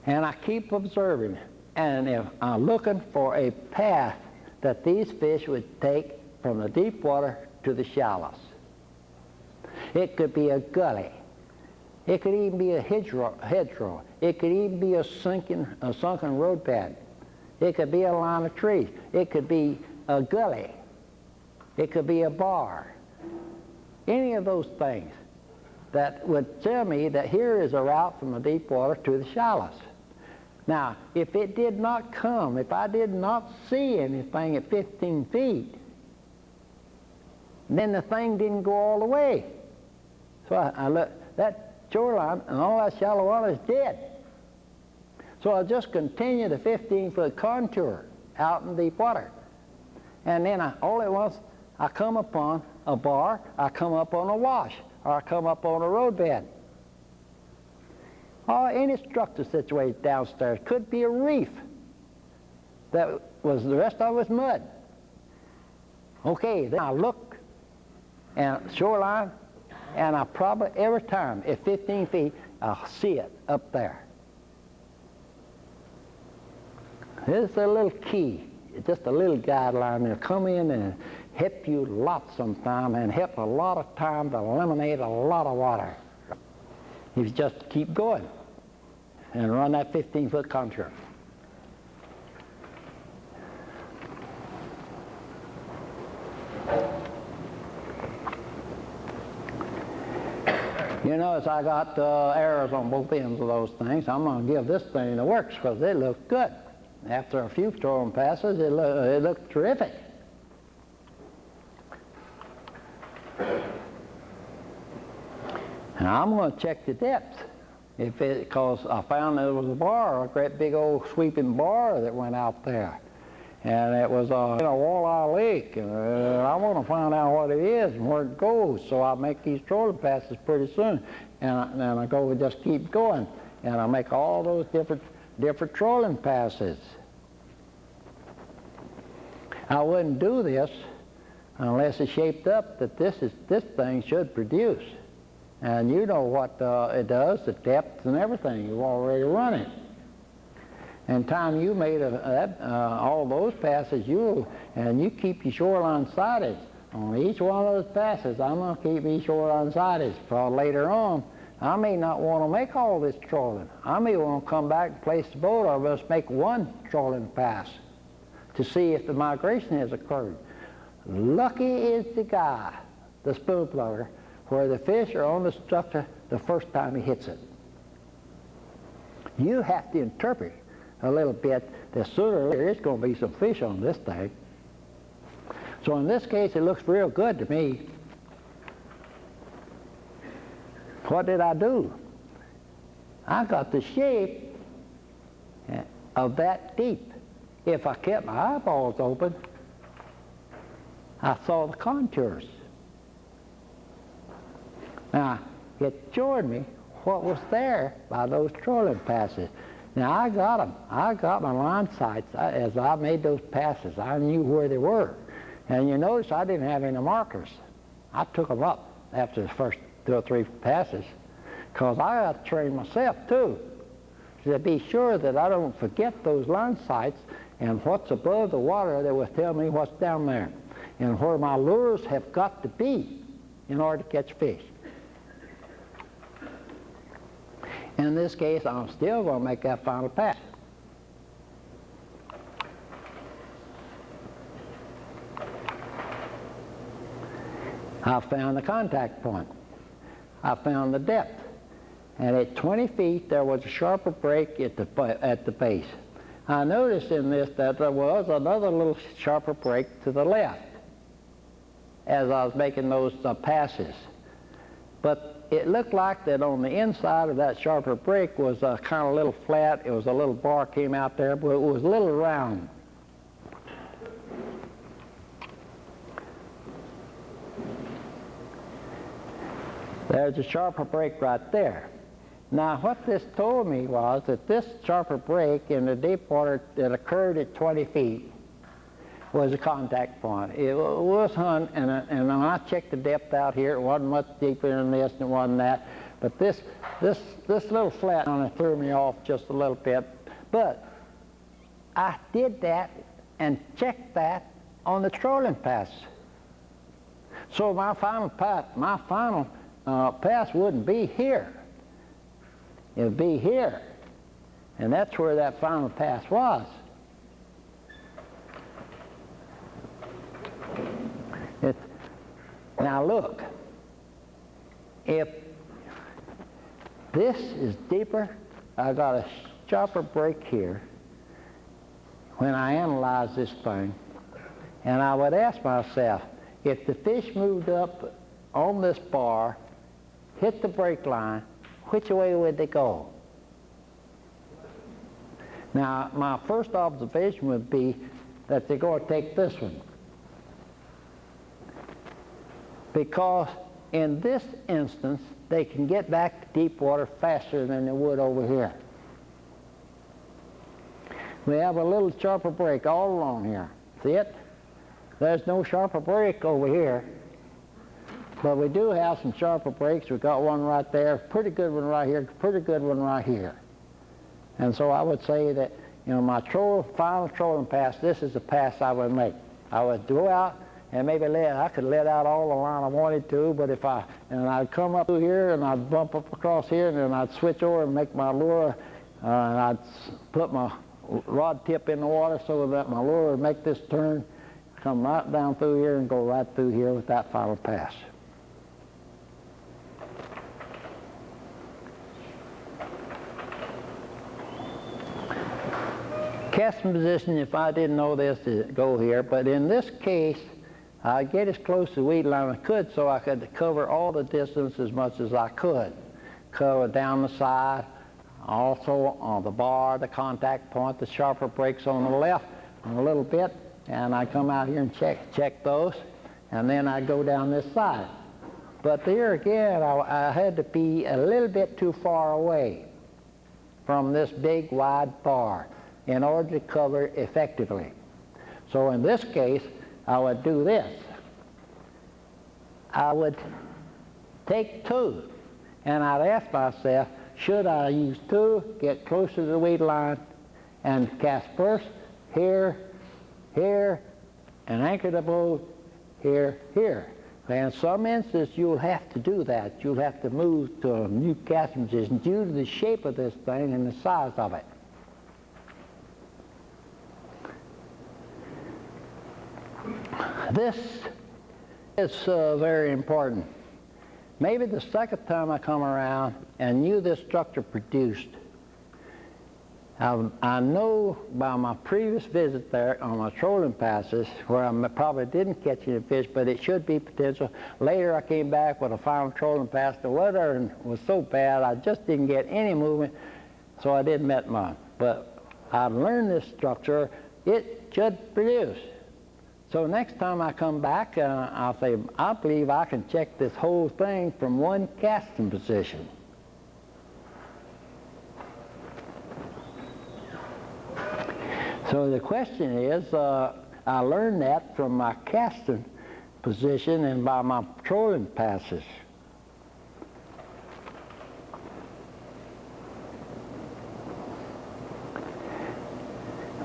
and I keep observing, and if I'm looking for a path that these fish would take from the deep water to the shallows. It could be a gully. It could even be a hedgerow. It could even be a sunken road bed. It could be a line of trees. It could be a gully. It could be a bar. Any of those things. that would tell me that here is a route from the deep water to the shallows. Now, if it did not come, if I did not see anything at 15 feet, then the thing didn't go all the way. So I look, that shoreline and all that shallow water is dead. So I'll just continue the 15-foot contour out in deep water. And then all at once, I come upon a bar, I come up on a wash, or I come up on a roadbed. Or any structure situated downstairs. Could be a reef that was, the rest of it was mud. Okay, then I look and shoreline, and I probably every time at 15 feet, I'll see it up there. This is a little key, just a little guideline that'll come in and help you a lot sometime and help a lot of time to eliminate a lot of water. If you just keep going and run that 15-foot contour. You notice I got arrows on both ends of those things. I'm going to give this thing the works because they look good. After a few trolling passes, it looked terrific. And I'm going to check the depth, because I found there was a bar, a great big old sweeping bar that went out there. And it was in a walleye lake, and I want to find out what it is and where it goes, so I make these trolling passes pretty soon. And I go and just keep going, and I make all those different trolling passes. I wouldn't do this unless it shaped up that this thing should produce. And you know what it does, the depth and everything. You've already run it. And time you made all those passes, you keep your shoreline sighted. On each one of those passes, I'm going to keep each shoreline sighted. For later on, I may not want to make all this trolling. I may want to come back and place the boat, or just make one trolling pass to see if the migration has occurred. Lucky is the guy, the spoon plugger, where the fish are on the structure the first time he hits it. You have to interpret a little bit that sooner or later there's going to be some fish on this thing. So in this case, it looks real good to me. What did I do? I got the shape of that deep. If I kept my eyeballs open, I saw the contours. Now, it showed me what was there by those trolling passes. Now, I got them. I got my line sights as I made those passes. I knew where they were. And you notice I didn't have any markers. I took them up after the first 2 or 3 passes, because I got to train myself, too, to be sure that I don't forget those line sights and what's above the water that will tell me what's down there and where my lures have got to be in order to catch fish. In this case, I'm still going to make that final pass. I found the contact point. I found the depth. And at 20 feet, there was a sharper break at the base. I noticed in this that there was another little sharper break to the left as I was making those passes. But it looked like that on the inside of that sharper break was a kind of little flat. It was a little bar came out there, but it was a little round. There's a sharper break right there. Now, what this told me was that this sharper break in the deep water that occurred at 20 feet was a contact point. It was hun, and when I checked the depth out here, it wasn't much deeper than this, and it wasn't that. But this little flat on it threw me off just a little bit. But I did that and checked that on the trolling pass. So my final pass wouldn't be here. It would be here. And that's where that final pass was. Now look, if This is deeper. I got a sharper break here when I analyze this thing. And I would ask myself, if the fish moved up on this bar, hit the break line, which way would they go? Now, my first observation would be that they're going to take this one. Because in this instance, they can get back to deep water faster than they would over here. We have a little sharper break all along here. See it? There's no sharper break over here. But we do have some sharper breaks. We've got one right there, pretty good one right here, pretty good one right here. And so I would say that, you know, my final trolling pass, this is the pass I would make. I would go out and maybe I could let out all the line I wanted to, but and I'd come up through here and I'd bump up across here and then I'd switch over and make my lure, and I'd put my rod tip in the water so that my lure would make this turn, come right down through here and go right through here with that final pass. Casting position, if I didn't know this, to go here, but in this case, I'd get as close to the weed line as I could so I could cover all the distance as much as I could. Cover down the side, also on the bar, the contact point, the sharper breaks on the left a little bit, and I come out here and check those, and then I go down this side. But here again, I had to be a little bit too far away from this big wide bar in order to cover effectively. So in this case, I would do this. I would take two, and I'd ask myself, should I use two, get closer to the weed line, and cast first, here, here, and anchor the boat, here, here. In some instances, you'll have to do that. You'll have to move to a new casting position due to the shape of this thing and the size of it. This is very important. Maybe the second time I come around and knew this structure produced, I know by my previous visit there on my trolling passes, where I probably didn't catch any fish, but it should be potential. Later I came back with a final trolling pass. The weather was so bad I just didn't get any movement, so I didn't met mine. But I learned this structure. It should produce. So next time I come back, I'll say, I believe I can check this whole thing from one casting position. So the question is, I learned that from my casting position and by my trolling passes.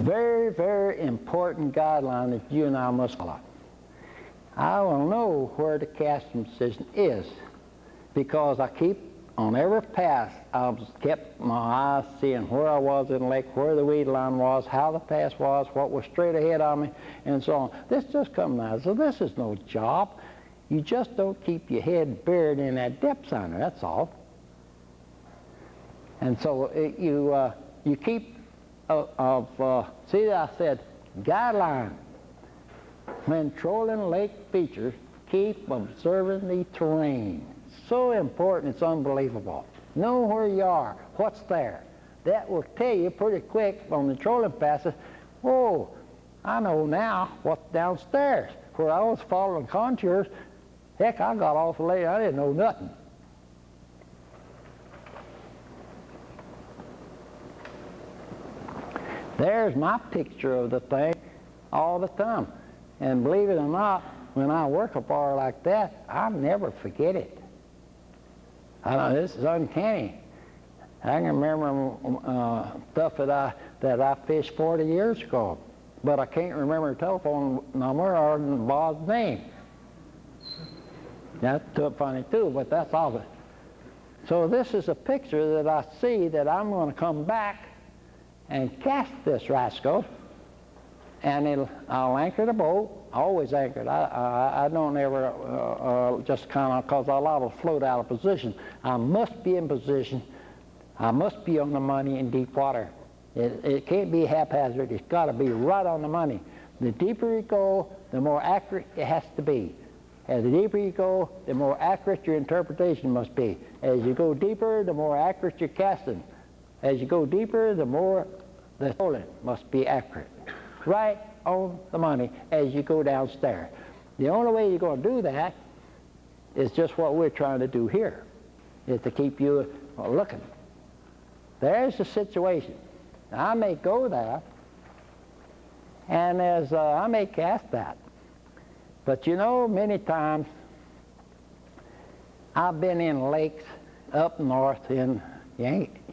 Very, very important guideline that you and I must follow. I will know where the casting position is because I keep, on every pass, I've kept my eyes seeing where I was in the lake, where the weed line was, how the pass was, what was straight ahead of me, and so on. This just comes out. So this is no job. You just don't keep your head buried in that depth center, that's all. And so you keep see, I said, guideline. When trolling lake features, keep observing the terrain. So important, it's unbelievable. Know where you are, what's there. That will tell you pretty quick on the trolling passes, oh, I know now what's downstairs. Where I was following contours, heck, I got off the lake, I didn't know nothing. There's my picture of the thing all the time. And believe it or not, when I work a bar like that, I never forget it. This is uncanny. I can remember stuff that I fished 40 years ago, but I can't remember the telephone number or Bob's name. That's funny too, but that's all of it. So this is a picture that I see that I'm going to come back and cast this rascal, and I'll anchor the boat, always anchored. I don't ever just kind of, because I allow it to float out of position. I must be in position I must be on the money in deep water. It can't be haphazard. It's got to be right on the money. The deeper you go, the more accurate it has to be. As the deeper you go, the more accurate your interpretation must be. As you go deeper, the more accurate your casting. As you go deeper, the more the tolling must be accurate. Right on the money as you go downstairs. The only way you're going to do that is just what we're trying to do here, is to keep you looking. There's the situation. I may go there, and I may cast that. But you know, many times I've been in lakes up north in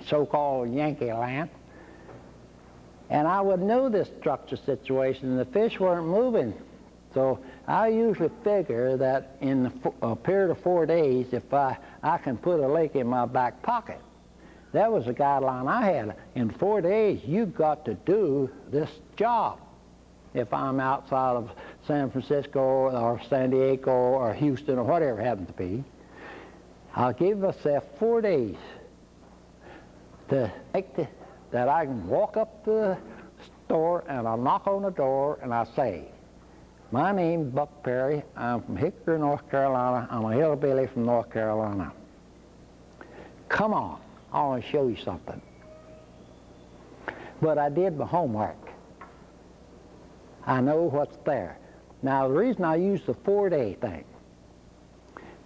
so-called Yankee land, and I would know this structure situation, and the fish weren't moving. So I usually figure that in a period of 4 days, if I can put a lake in my back pocket. That was a guideline I had. In 4 days, you've got to do this job. If I'm outside of San Francisco or San Diego or Houston or whatever it happens to be, I'll give myself 4 days to make that I can walk up to the store and I'll knock on the door and I'll say, my name's Buck Perry. I'm from Hickory, North Carolina. I'm a hillbilly from North Carolina. Come on, I want to show you something. But I did my homework. I know what's there. Now, the reason I use the 4-day thing,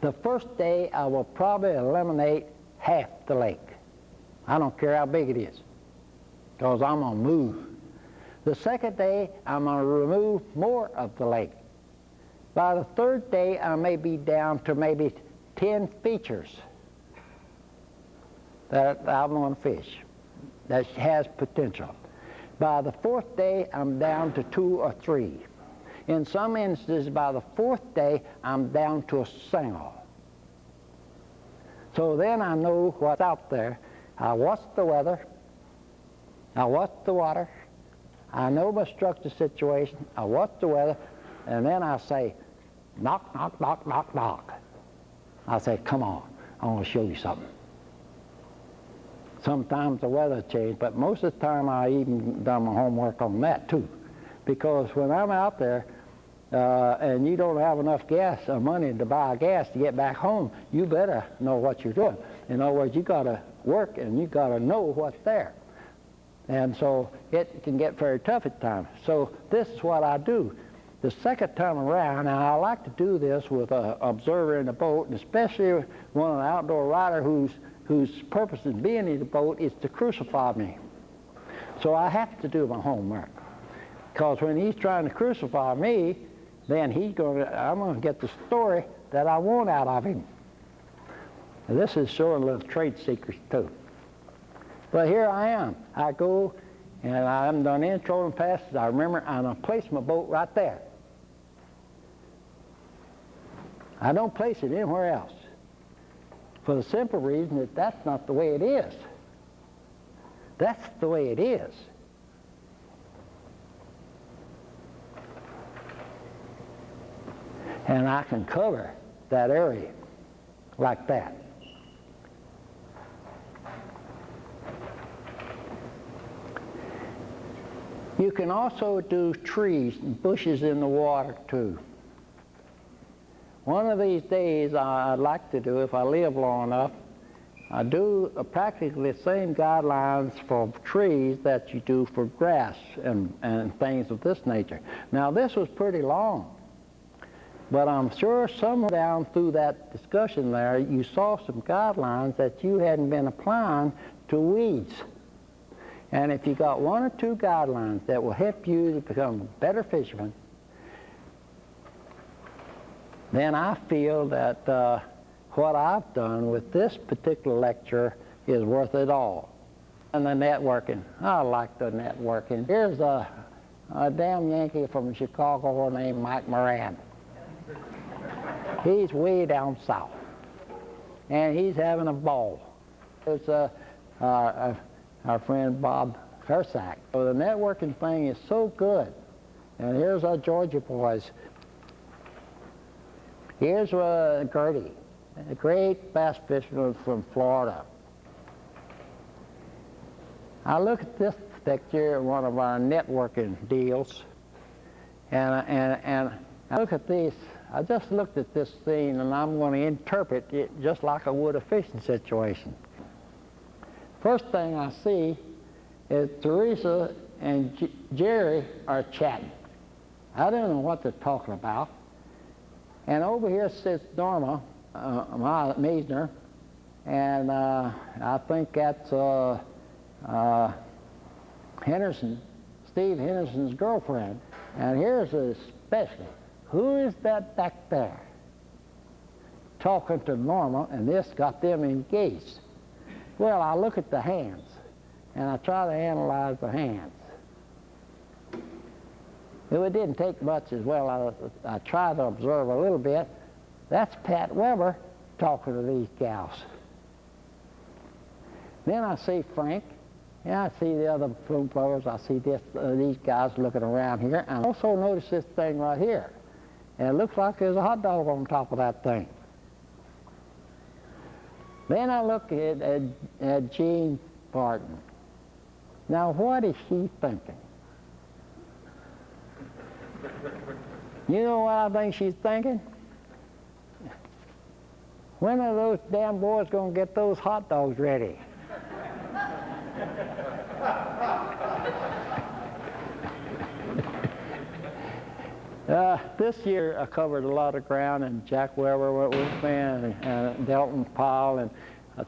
the first day I will probably eliminate half the lake. I don't care how big it is, because I'm going to move. The second day, I'm going to remove more of the lake. By the third day, I may be down to maybe 10 features that I'm going to fish that has potential. By the fourth day, I'm down to 2 or 3. In some instances, by the fourth day, I'm down to a single. So then I know what's out there. I watch the weather. I watch the water. I know my structure situation. I watch the weather. And then I say, knock, knock, knock, knock, knock. I say, come on, I want to show you something. Sometimes the weather changes, but most of the time I even done my homework on that too. Because when I'm out there and you don't have enough gas or money to buy gas to get back home, you better know what you're doing. In other words, you got to work and you got to know what's there. And so it can get very tough at times. So this is what I do. The second time around, and I like to do this with an observer in the boat, and especially one of the outdoor rider whose purpose in being in the boat is to crucify me. So I have to do my homework. Because when he's trying to crucify me, then I'm going to get the story that I want out of him. And this is showing little trade secrets too. But here I am. I go, and I haven't done any trolling passes. I remember I place my boat right there. I don't place it anywhere else, for the simple reason that that's not the way it is. That's the way it is. And I can cover that area like that. You can also do trees and bushes in the water too. One of these days I'd like to do, if I live long enough, I do practically the same guidelines for trees that you do for grass and things of this nature. Now this was pretty long, but I'm sure somewhere down through that discussion there you saw some guidelines that you hadn't been applying to weeds. And if you got 1 or 2 guidelines that will help you to become a better fisherman, then I feel that what I've done with this particular lecture is worth it all. And the networking, I like the networking. Here's a damn Yankee from Chicago named Mike Moran. He's way down south, and he's having a ball. It's our friend Bob Hersack. So the networking thing is so good. And here's our Georgia boys. Here's Gertie, a great bass fisherman from Florida. I look at this picture, one of our networking deals, and I look at these. I just looked at this scene, and I'm going to interpret it just like I would a fishing situation. First thing I see is Teresa and Jerry are chatting. I don't know what they're talking about. And over here sits Norma Meisner, and I think that's Henderson, Steve Henderson's girlfriend. And here's especially, who is that back there? Talking to Norma, and this got them engaged. Well, I look at the hands, and I try to analyze the hands. It didn't take much as well. I tried to observe a little bit. That's Pat Weber talking to these gals. Then I see Frank, and I see the other plume pluggers. I see these guys looking around here. And I also notice this thing right here. And it looks like there's a hot dog on top of that thing. Then I look at Jean Barton. Now, what is she thinking? You know what I think she's thinking? When are those damn boys going to get those hot dogs ready? This year I covered a lot of ground, and Jack Weber went with me, and Delton Powell, and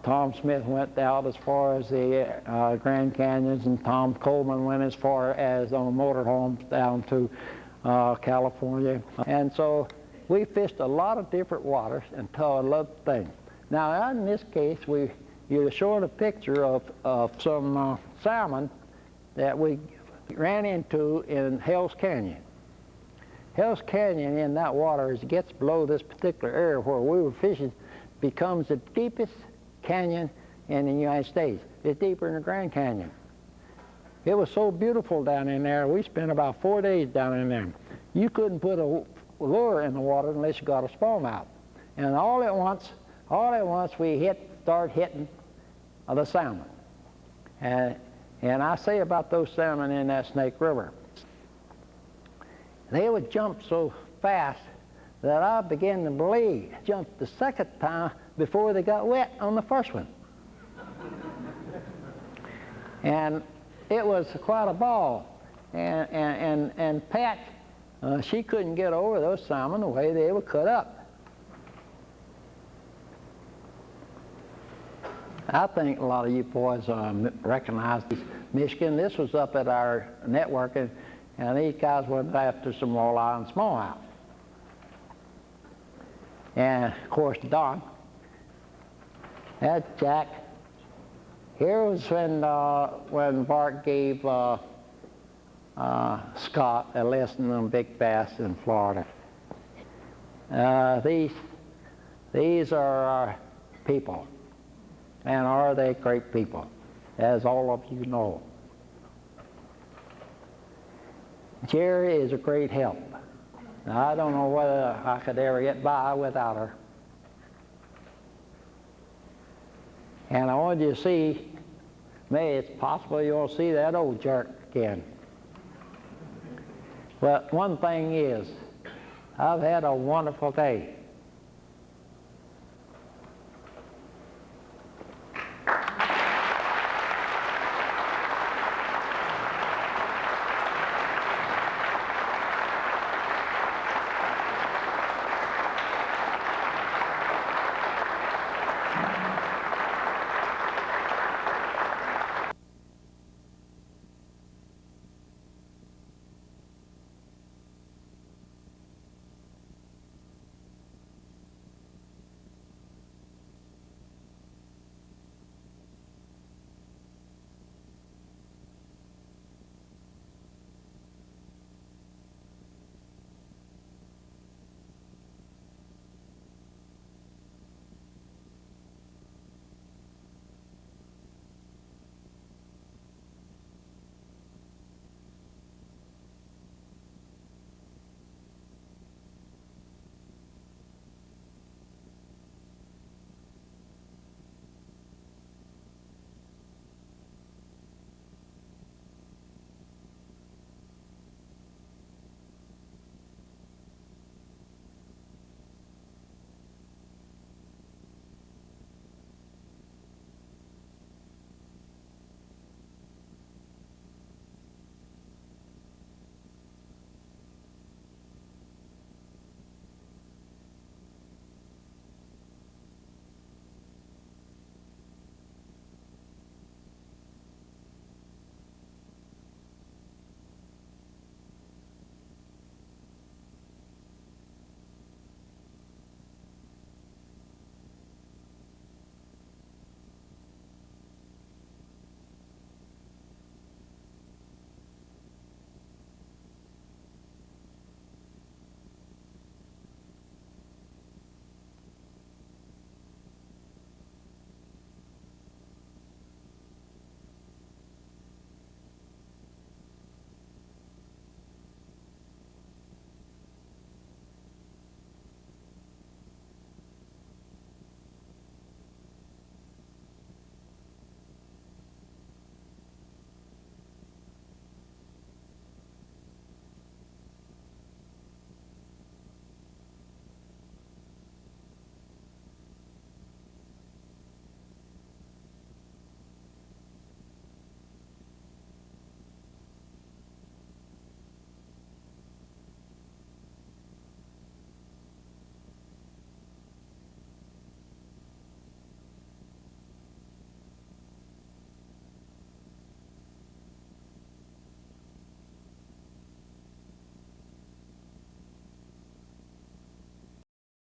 Tom Smith went out as far as the Grand Canyons, and Tom Coleman went as far as on motorhomes down to California. And so we fished a lot of different waters and taught a lot of things. Now, in this case, you're showing a picture of some salmon that we ran into in Hell's Canyon. Hell's Canyon in that water, as it gets below this particular area where we were fishing, becomes the deepest canyon in the United States. It's deeper than the Grand Canyon. It was so beautiful down in there. We spent about 4 days down in there. You couldn't put a lure in the water unless you got a smallmouth. And all at once we started hitting the salmon. And I say about those salmon in that Snake River, they would jump so fast that I began to believe jumped the second time before they got wet on the first one. And it was quite a ball. And Pat, she couldn't get over those salmon the way they were cut up. I think a lot of you boys recognize Michigan. This was up at our network, and these guys went after some walleye and smallmouth. And of course, Don. That's Jack. Here was when Bart gave Scott a lesson on big bass in Florida. These are our people, and are they great people, as all of you know. Jerry is a great help. Now, I don't know whether I could ever get by without her. And I want you to see, maybe it's possible you'll see that old jerk again. But one thing is, I've had a wonderful day.